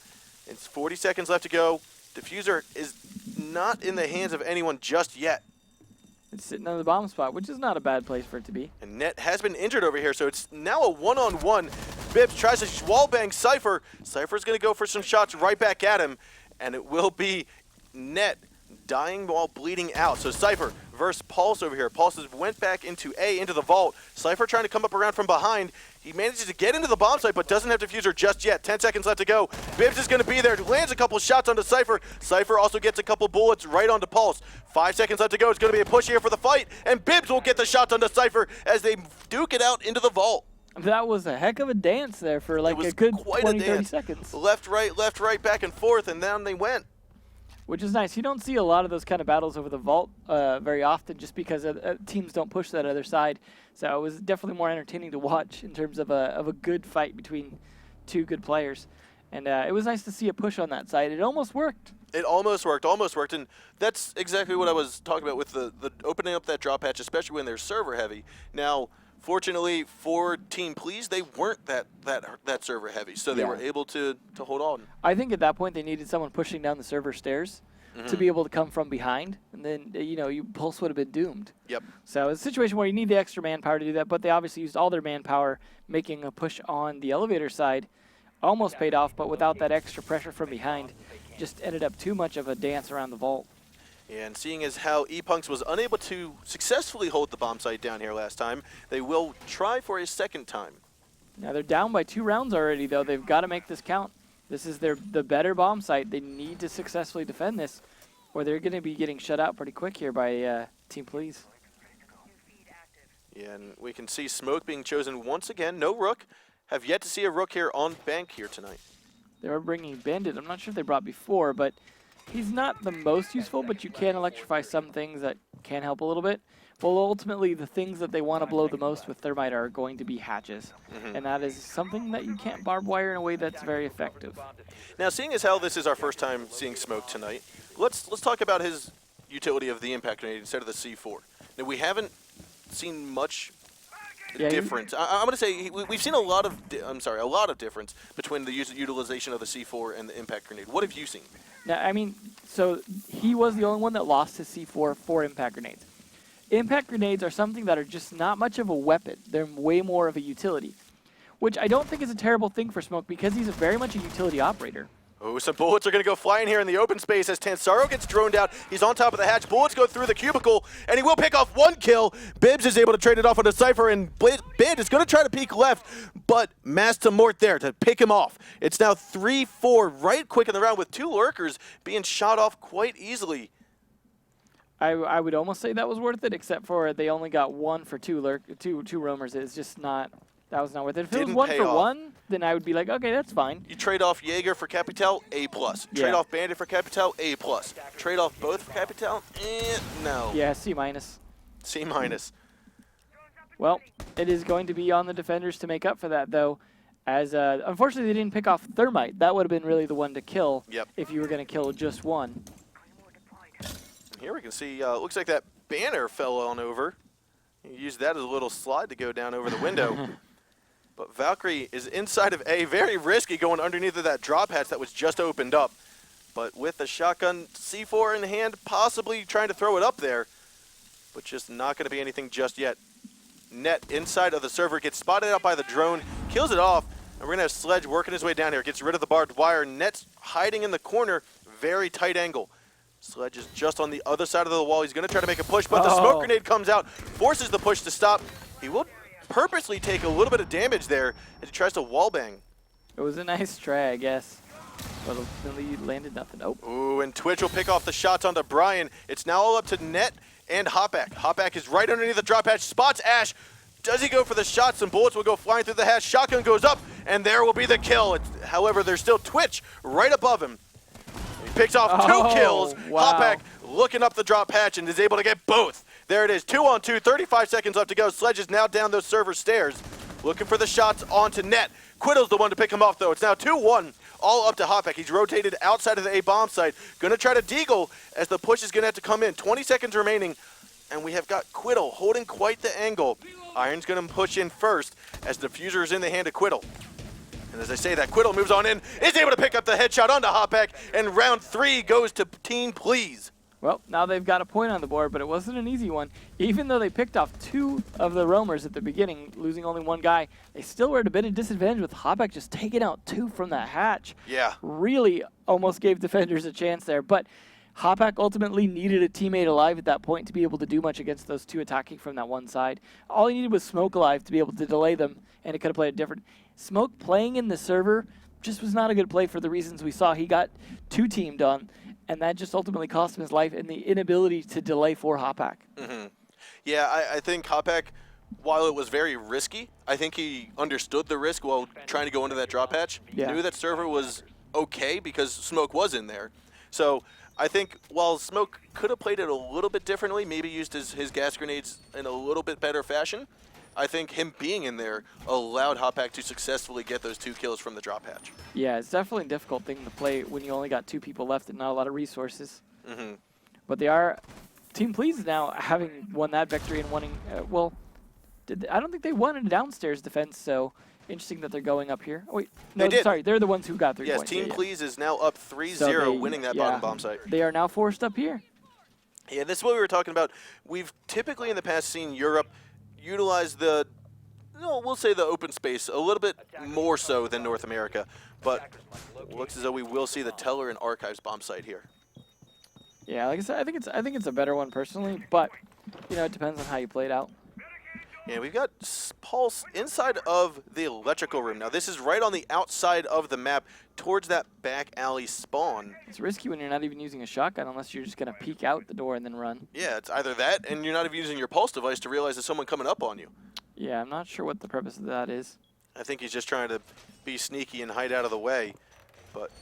It's 40 seconds left to go. Diffuser is not in the hands of anyone just yet. It's sitting on the bomb spot, which is not a bad place for it to be. And Net has been injured over here, so it's now a one-on-one. Bibbs tries to wallbang Cypher. Cypher's going to go for some shots right back at him, and it will be Net dying while bleeding out. So Cypher versus Pulse over here. Pulse went back into the vault. Cypher trying to come up around from behind. He manages to get into the bomb site, but doesn't have Diffuser just yet. 10 seconds left to go. Bibbs is going to be there. Lands a couple shots onto Cypher. Cypher also gets a couple bullets right onto Pulse. 5 seconds left to go. It's going to be a push here for the fight, and Bibbs will get the shots onto Cypher as they duke it out into the vault. That was a heck of a dance there for like a good 20, 30 seconds. Left, right, back and forth, and down they went. Which is nice. You don't see a lot of those kind of battles over the vault very often just because teams don't push that other side. So it was definitely more entertaining to watch in terms of a good fight between two good players. And it was nice to see a push on that side. It almost worked. It almost worked. And that's exactly what I was talking about with the opening up that drop hatch, especially when they're server heavy. Now, fortunately for Team Please, they weren't that server heavy, so they were able to hold on. I think at that point they needed someone pushing down the server stairs to be able to come from behind, and then Pulse would have been doomed. Yep. So it's a situation where you need the extra manpower to do that, but they obviously used all their manpower making a push on the elevator side. Almost paid off, but without that extra pressure from behind, just ended up too much of a dance around the vault. And seeing as how E-Punks was unable to successfully hold the bomb site down here last time, they will try for a second time. Now they're down by 2 rounds already, though. They've got to make this count. This is the better bomb site. They need to successfully defend this, or they're going to be getting shut out pretty quick here by Team Please. Yeah, and we can see Smoke being chosen once again. No Rook. Have yet to see a Rook here on bank here tonight. They were bringing Bandit. I'm not sure if they brought before, but he's not the most useful, but you can electrify some things that can help a little bit. Well, ultimately, the things that they want to blow the most with Thermite are going to be hatches. And that is something that you can't barb wire in a way that's very effective. Now, seeing as how this is our first time seeing Smoke tonight, let's talk about his utility of the impact grenade instead of the C4. Now, we haven't seen much difference. I'm going to say we've seen a lot of difference between the utilization of the C4 and the impact grenade. What have you seen? Now, I mean, so he was the only one that lost his C4 for impact grenades. Impact grenades are something that are just not much of a weapon. They're way more of a utility, which I don't think is a terrible thing for Smoke because he's very much a utility operator. Oh, some bullets are going to go flying here in the open space as Tansaro gets droned out. He's on top of the hatch. Bullets go through the cubicle, and he will pick off one kill. Bibbs is able to trade it off on a Cypher, and Bid is going to try to peek left, but Mass to Mort there to pick him off. It's now 3-4 right quick in the round with 2 lurkers being shot off quite easily. I would almost say that was worth it, except for they only got 1 for 2 roamers. It's just not. That was not worth it. If it was 1 for 1, then I would be like, okay, that's fine. You trade off Jaeger for Capital, A+. Trade off Bandit for Capital, A+. Trade off both for Capital, no. Yeah, C-. C-. Well, it is going to be on the defenders to make up for that, though, as unfortunately they didn't pick off Thermite. That would have been really the one to kill if you were going to kill just one. here we can see, looks like that banner fell on over. He used that as a little slide to go down over the window. But Valkyrie is inside of A, very risky going underneath of that drop hatch that was just opened up. But with the shotgun C4 in hand, possibly trying to throw it up there, but just not going to be anything just yet. Net inside of the server, gets spotted out by the drone, kills it off, and we're going to have Sledge working his way down here. Gets rid of the barbed wire. Net's hiding in the corner, very tight angle. Sledge is just on the other side of the wall. He's going to try to make a push, but the smoke grenade comes out, forces the push to stop. He will purposely take a little bit of damage there as he tries to wallbang. It was a nice try, I guess. But ultimately landed nothing. Nope. Ooh, and Twitch will pick off the shots onto Brian. It's now all up to Net and Hopback. Hopback is right underneath the drop hatch, spots Ash. Does he go for the shot? Some bullets will go flying through the hatch. Shotgun goes up, and there will be the kill. However, there's still Twitch right above him. He picks off 2 kills. Wow. Hopback looking up the drop hatch and is able to get both. There it is, 2 on 2, 35 seconds left to go. Sledge is now down those server stairs, looking for the shots onto Net. Quiddle's the one to pick him off, though. It's now 2-1, all up to Hopback. He's rotated outside of the A bomb site. Gonna try to deagle as the push is gonna have to come in. 20 seconds remaining, and we have got Quiddle holding quite the angle. Iron's gonna push in first as the diffuser is in the hand of Quiddle. And as I say that, Quiddle moves on in, is able to pick up the headshot onto Hopback, and round 3 goes to Team Please. Well, now they've got a point on the board, but it wasn't an easy one. Even though they picked off 2 of the roamers at the beginning, losing only 1 guy, they still were at a bit of disadvantage with Hopback just taking out 2 from that hatch. Yeah. Really almost gave defenders a chance there, but Hopback ultimately needed a teammate alive at that point to be able to do much against those 2 attacking from that one side. All he needed was Smoke alive to be able to delay them, and it could have played different. Smoke playing in the server just was not a good play for the reasons we saw. He got 2 teamed on, and that just ultimately cost him his life and the inability to delay for Hopback. Yeah, I think Hopback, while it was very risky, I think he understood the risk while trying to go into that drop hatch. Yeah. He knew that server was okay because Smoke was in there. So I think while Smoke could have played it a little bit differently, maybe used his gas grenades in a little bit better fashion, I think him being in there allowed Hopback to successfully get those 2 kills from the drop hatch. Yeah, it's definitely a difficult thing to play when you only got 2 people left and not a lot of resources. But they are, Team Please now having won that victory and winning, well, I don't think they won in downstairs defense, so interesting that they're going up here. Oh, wait, no, sorry, they're the ones who got 3 yes, points. Team Please is now up 3-0, winning that bottom bomb site. They are now forced up here. Yeah, this is what we were talking about. We've typically in the past seen Europe utilize the, we'll say the open space a little bit more so than North America, but looks as though we will see the Teller and Archives bomb site here. Yeah, like I said, I think it's a better one personally, but it depends on how you play it out. Yeah, we've got Pulse inside of the electrical room. Now this is right on the outside of the map towards that back alley spawn. It's risky when you're not even using a shotgun unless you're just going to peek out the door and then run. Yeah, it's either that and you're not even using your Pulse device to realize there's someone coming up on you. Yeah, I'm not sure what the purpose of that is. I think he's just trying to be sneaky and hide out of the way. But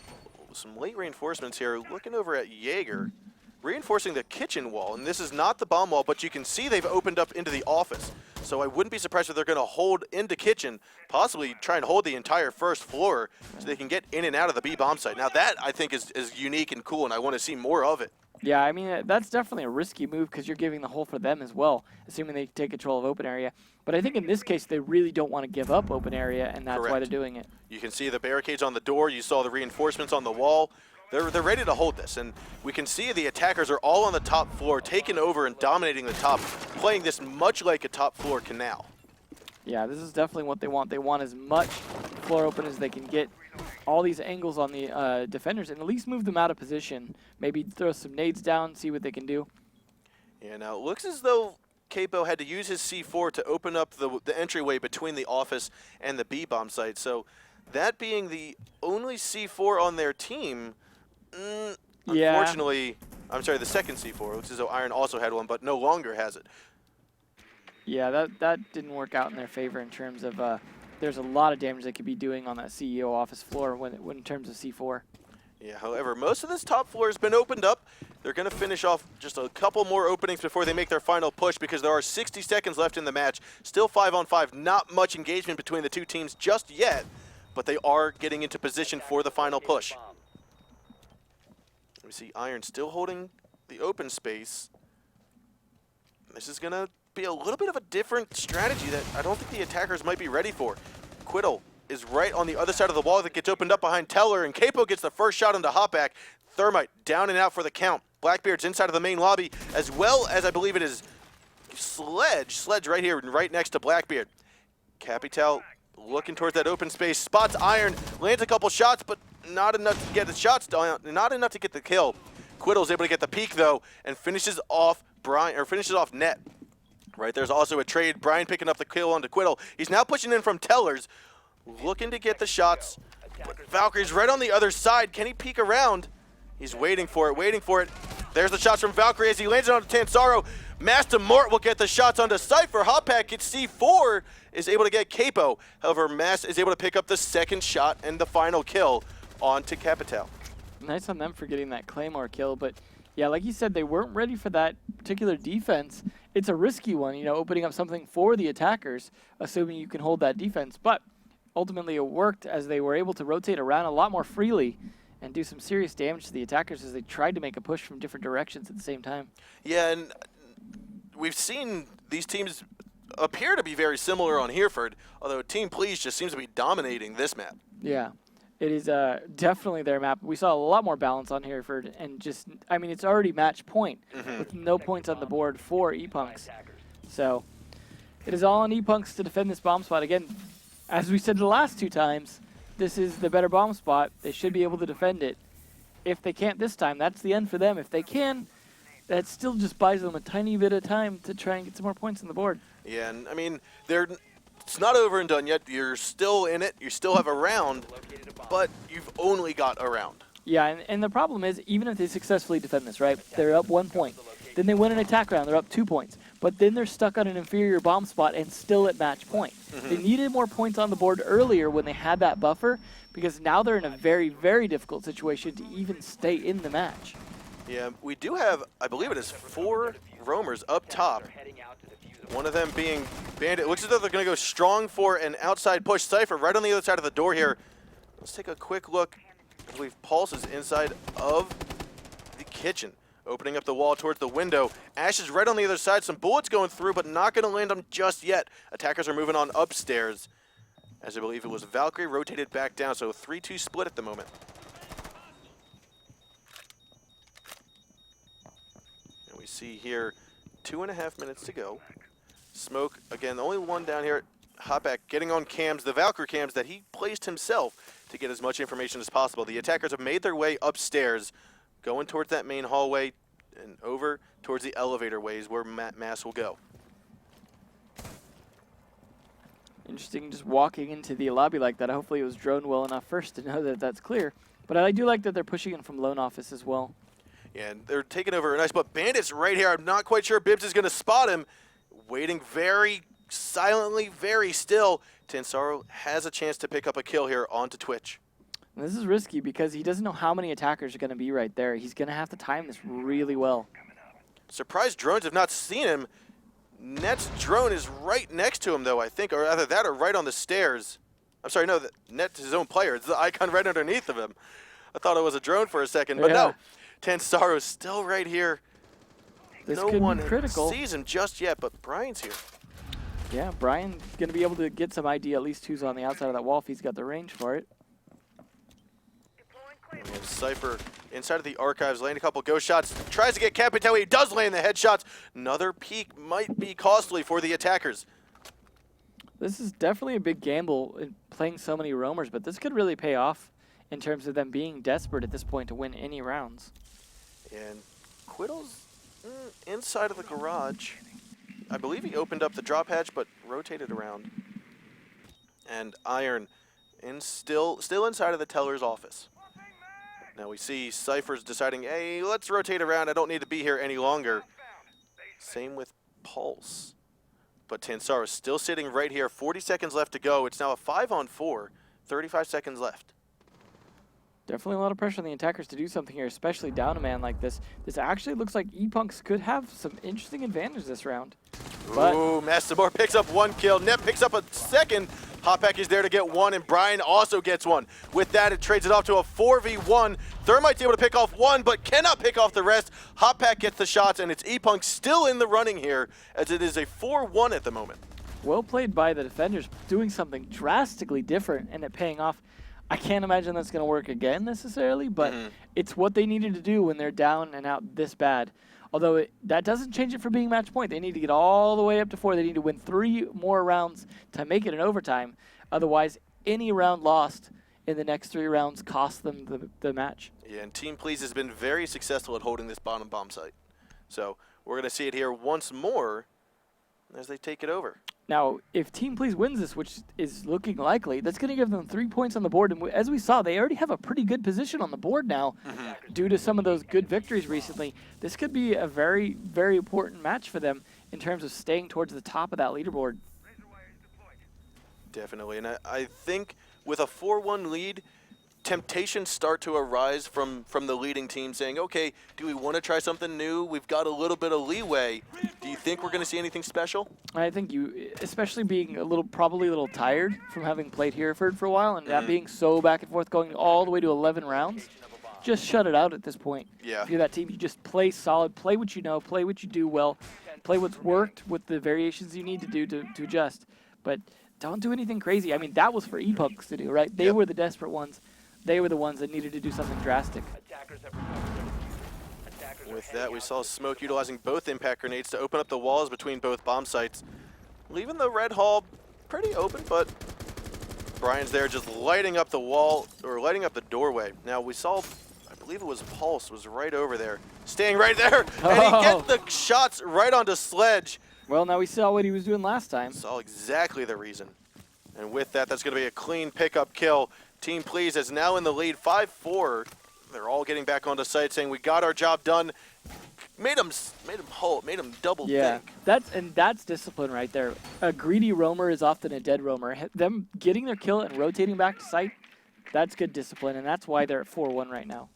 some late reinforcements here. Looking over at Jaeger, reinforcing the kitchen wall. And this is not the bomb wall, but you can see they've opened up into the office. So I wouldn't be surprised if they're going to hold into kitchen, possibly try and hold the entire first floor so they can get in and out of the B bomb site. Now that, I think, is unique and cool, and I want to see more of it. Yeah, I mean, that's definitely a risky move because you're giving the hole for them as well, assuming they take control of open area. But I think in this case, they really don't want to give up open area, and that's why they're doing it. You can see the barricades on the door. You saw the reinforcements on the wall. They're ready to hold this, and we can see the attackers are all on the top floor, taking over and dominating the top, playing this much like a top floor canal. Yeah, this is definitely what they want. They want as much floor open as they can get, all these angles on the defenders, and at least move them out of position. Maybe throw some nades down, see what they can do. Yeah, now it looks as though Capo had to use his C4 to open up the entryway between the office and the B bomb site. So that being the only C4 on their team, unfortunately, I'm sorry, the second C4, looks as though Iron also had one, but no longer has it. Yeah, that didn't work out in their favor in terms of there's a lot of damage they could be doing on that CEO office floor when in terms of C4. Yeah, however, most of this top floor has been opened up. They're going to finish off just a couple more openings before they make their final push because there are 60 seconds left in the match. Still 5-on-5, not much engagement between the two teams just yet, but they are getting into position for the final push. We see Iron still holding the open space. This is going to be a little bit of a different strategy that I don't think the attackers might be ready for. Quiddle is right on the other side of the wall that gets opened up behind Teller, and Capo gets the first shot onto Hopback. Thermite down and out for the count. Blackbeard's inside of the main lobby, as well as I believe it is Sledge. Sledge right here, right next to Blackbeard. Capital looking towards that open space, spots Iron, lands a couple shots, but not enough to get the shots done, not enough to get the kill. Quiddle's able to get the peek though, and finishes off Net. Right, there's also a trade. Brian picking up the kill onto Quiddle. He's now pushing in from Tellers, looking to get the shots. But Valkyrie's right on the other side. Can he peek around? He's waiting for it. There's the shots from Valkyrie as he lands it onto Tansaro. Master Mort will get the shots onto Cypher. Hoppack gets C4, is able to get Capo. However, Mass is able to pick up the second shot and the final kill onto Capital. Nice on them for getting that Claymore kill, but yeah, like you said, they weren't ready for that particular defense. It's a risky one, you know, opening up something for the attackers, assuming you can hold that defense. But ultimately it worked as they were able to rotate around a lot more freely and do some serious damage to the attackers as they tried to make a push from different directions at the same time. Yeah, and we've seen these teams appear to be very similar on Hereford, although Team Please just seems to be dominating this map. Yeah, it is definitely their map. We saw a lot more balance on Hereford, and just, I mean, it's already match point with no points on the board for ePunks. So it is all on ePunks to defend this bomb spot. Again, as we said the last two times, this is the better bomb spot. They should be able to defend it. If they can't this time, that's the end for them. If they can, that still just buys them a tiny bit of time to try and get some more points on the board. Yeah, and I mean, it's not over and done yet. You're still in it. You still have a round, but you've only got a round. Yeah, and the problem is, even if they successfully defend this, right, they're up 1 point. Then they win an attack round, they're up 2 points. But then they're stuck on an inferior bomb spot and still at match point. They needed more points on the board earlier when they had that buffer, because now they're in a very, very difficult situation to even stay in the match. Yeah, we do have, I believe it is 4 roamers up top. One of them being Bandit. It looks as though they're going to go strong for an outside push. Cypher right on the other side of the door here. Let's take a quick look. I believe Pulse is inside of the kitchen, opening up the wall towards the window. Ash is right on the other side. Some bullets going through, but not going to land them just yet. Attackers are moving on upstairs, as I believe it was Valkyrie rotated back down, so 3-2 split at the moment. And we see here 2.5 minutes to go. Smoke, again, the only one down here. Hopback getting on cams, the Valkyrie cams that he placed himself to get as much information as possible. The attackers have made their way upstairs, going towards that main hallway and over towards the elevator ways where Mass will go. Interesting just walking into the lobby like that. Hopefully it was droned well enough first to know that that's clear. But I do like that they're pushing in from lone office as well. Yeah, and they're taking over a nice, but Bandit's right here. I'm not quite sure Bibbs is going to spot him. Waiting very silently, very still. Tansaro has a chance to pick up a kill here onto Twitch. And this is risky because he doesn't know how many attackers are going to be right there. He's going to have to time this really well. Surprised drones have not seen him. Net's drone is right next to him, though, I think, or either that or right on the stairs. I'm sorry, no, Net's his own player. It's the icon right underneath of him. I thought it was a drone for a second, but no. Tansaro's still right here. This no could one be critical. sees him just yet, but Brian's here. Yeah, Brian's going to be able to get some idea at least who's on the outside of that wall if he's got the range for it. And Cypher inside of the archives, laying a couple ghost shots, tries to get Capital. He does land the headshots. Another peek might be costly for the attackers. This is definitely a big gamble in playing so many roamers, but this could really pay off in terms of them being desperate at this point to win any rounds. And Quiddle's inside of the garage. I believe he opened up the drop hatch, but rotated around. And Iron still inside of the teller's office. Now we see Cypher's deciding, hey, let's rotate around. I don't need to be here any longer. Same with Pulse. But Tansaro is still sitting right here. 40 seconds left to go. It's now a 5-on-4. 35 seconds left. Definitely a lot of pressure on the attackers to do something here, especially down a man like this. This actually looks like ePunks could have some interesting advantage this round. Ooh, Mastamore picks up 1 kill. Net picks up a second. Hoppack is there to get one, and Brian also gets one. With that, it trades it off to a 4v1. Thermite's able to pick off one, but cannot pick off the rest. Hoppack gets the shots, and it's E-Punk still in the running here, as it is a 4-1 at the moment. Well played by the defenders, doing something drastically different and it paying off. I can't imagine that's going to work again necessarily, but it's what they needed to do when they're down and out this bad. Although that doesn't change it from being match point. They need to get all the way up to 4. They need to win 3 more rounds to make it an overtime. Otherwise, any round lost in the next 3 rounds costs them the match. Yeah, and Team Please has been very successful at holding this bottom bomb site. So we're going to see it here once more as they take it over. Now, if Team Please wins this, which is looking likely, that's going to give them 3 points on the board. And as we saw, they already have a pretty good position on the board now due to some of those good victories recently. This could be a very, very important match for them in terms of staying towards the top of that leaderboard. Definitely, and I think with a 4-1 lead, temptations start to arise from the leading team saying, okay, do we want to try something new? We've got a little bit of leeway. Do you think we're going to see anything special? I think you, especially being probably a little tired from having played Hereford for a while and that being so back and forth, going all the way to 11 rounds, just shut it out at this point. Yeah. If you're that team, you just play solid, play what you know, play what you do well, play what's worked with the variations you need to do to adjust. But don't do anything crazy. I mean, that was for E-Punks to do, right? They were the desperate ones. They were the ones that needed to do something drastic. With that, we saw Smoke utilizing both impact grenades to open up the walls between both bomb sites, leaving the red hall pretty open, but Brian's there just lighting up the wall, or lighting up the doorway. Now, we saw, I believe it was Pulse, was right over there, staying right there, and he gets the shots right onto Sledge. Well, now we saw what he was doing last time. Saw exactly the reason. And with that, that's going to be a clean pickup kill. Team Please is now in the lead, 5-4. They're all getting back onto site, saying we got our job done. Made them halt, made them double think. That's discipline right there. A greedy roamer is often a dead roamer. Them getting their kill and rotating back to site, that's good discipline, and that's why they're at 4-1 right now.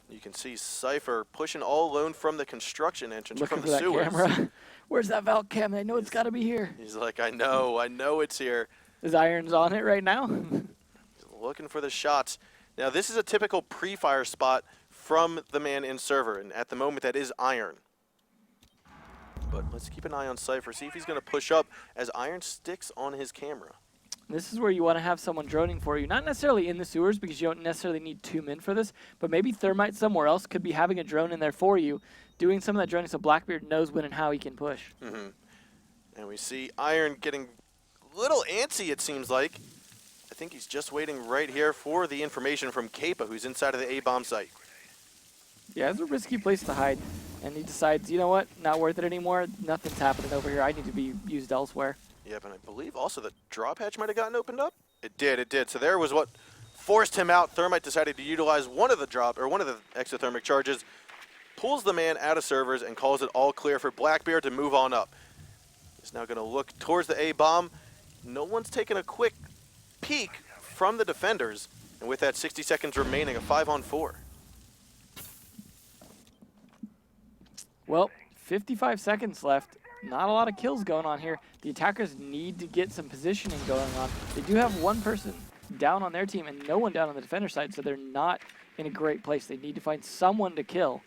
You can see Cypher pushing all alone from the construction entrance, Looking from for the that sewers. camera. Where's that Valk cam? I know it's got to be here. He's like, I know it's here. Is Irons on it right now? He's looking for the shots. Now, this is a typical pre-fire spot from the man in server, and at the moment, that is Iron. But let's keep an eye on Cypher, see if he's going to push up as Iron sticks on his camera. This is where you want to have someone droning for you. Not necessarily in the sewers because you don't necessarily need 2 men for this, but maybe Thermite somewhere else could be having a drone in there for you, doing some of that droning so Blackbeard knows when and how he can push. And we see Iron getting a little antsy, it seems like. I think he's just waiting right here for the information from Kepa, who's inside of the A-bomb site. Yeah, it's a risky place to hide. And he decides, you know what, not worth it anymore. Nothing's happening over here. I need to be used elsewhere. Yep, and I believe also the drop hatch might have gotten opened up. It did. So there was what forced him out. Thermite decided to utilize one of the exothermic charges, pulls the man out of servers, and calls it all clear for Blackbeard to move on up. He's now going to look towards the A-bomb. No one's taken a quick peek from the defenders, and with that 60 seconds remaining, a 5-on-4. Well, 55 seconds left. Not a lot of kills going on here. The attackers need to get some positioning going on. They do have one person down on their team and no one down on the defender side, so they're not in a great place. They need to find someone to kill,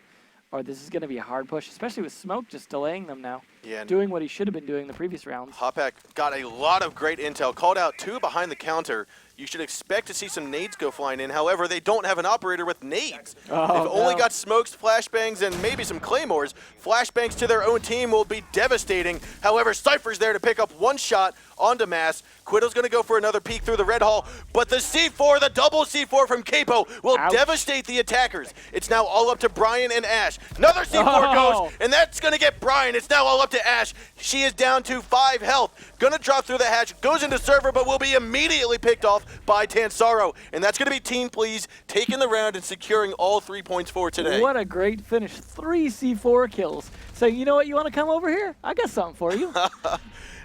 or this is going to be a hard push, especially with Smoke just delaying them now. Yeah, doing what he should have been doing the previous rounds. Hoppack got a lot of great intel, called out 2 behind the counter. You should expect to see some nades go flying in. However, they don't have an operator with nades. They've only got smokes, flashbangs, and maybe some claymores. Flashbangs to their own team will be devastating. However, Cypher's there to pick up one shot onto Mass. Quiddo's going to go for another peek through the red hall, but the C4, the double C4 from Capo, will devastate the attackers. It's now all up to Brian and Ash. Another C4 goes, and that's going to get Brian. It's now all up to Ash. She is down to 5 health. Gonna drop through the hatch, goes into server, but will be immediately picked off by Tansaro. And that's gonna be Team Please taking the round and securing all 3 points for today. What a great finish. 3 C4 kills. So you know what, you wanna come over here? I got something for you.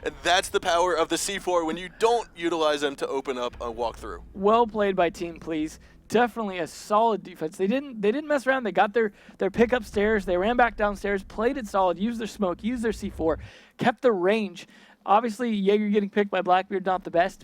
And that's the power of the C4 when you don't utilize them to open up a walkthrough. Well played by Team Please. Definitely a solid defense. They didn't mess around. They got their pick upstairs. They ran back downstairs, played it solid, used their smoke, used their C4, kept the range. Obviously, Jaeger getting picked by Blackbeard, not the best,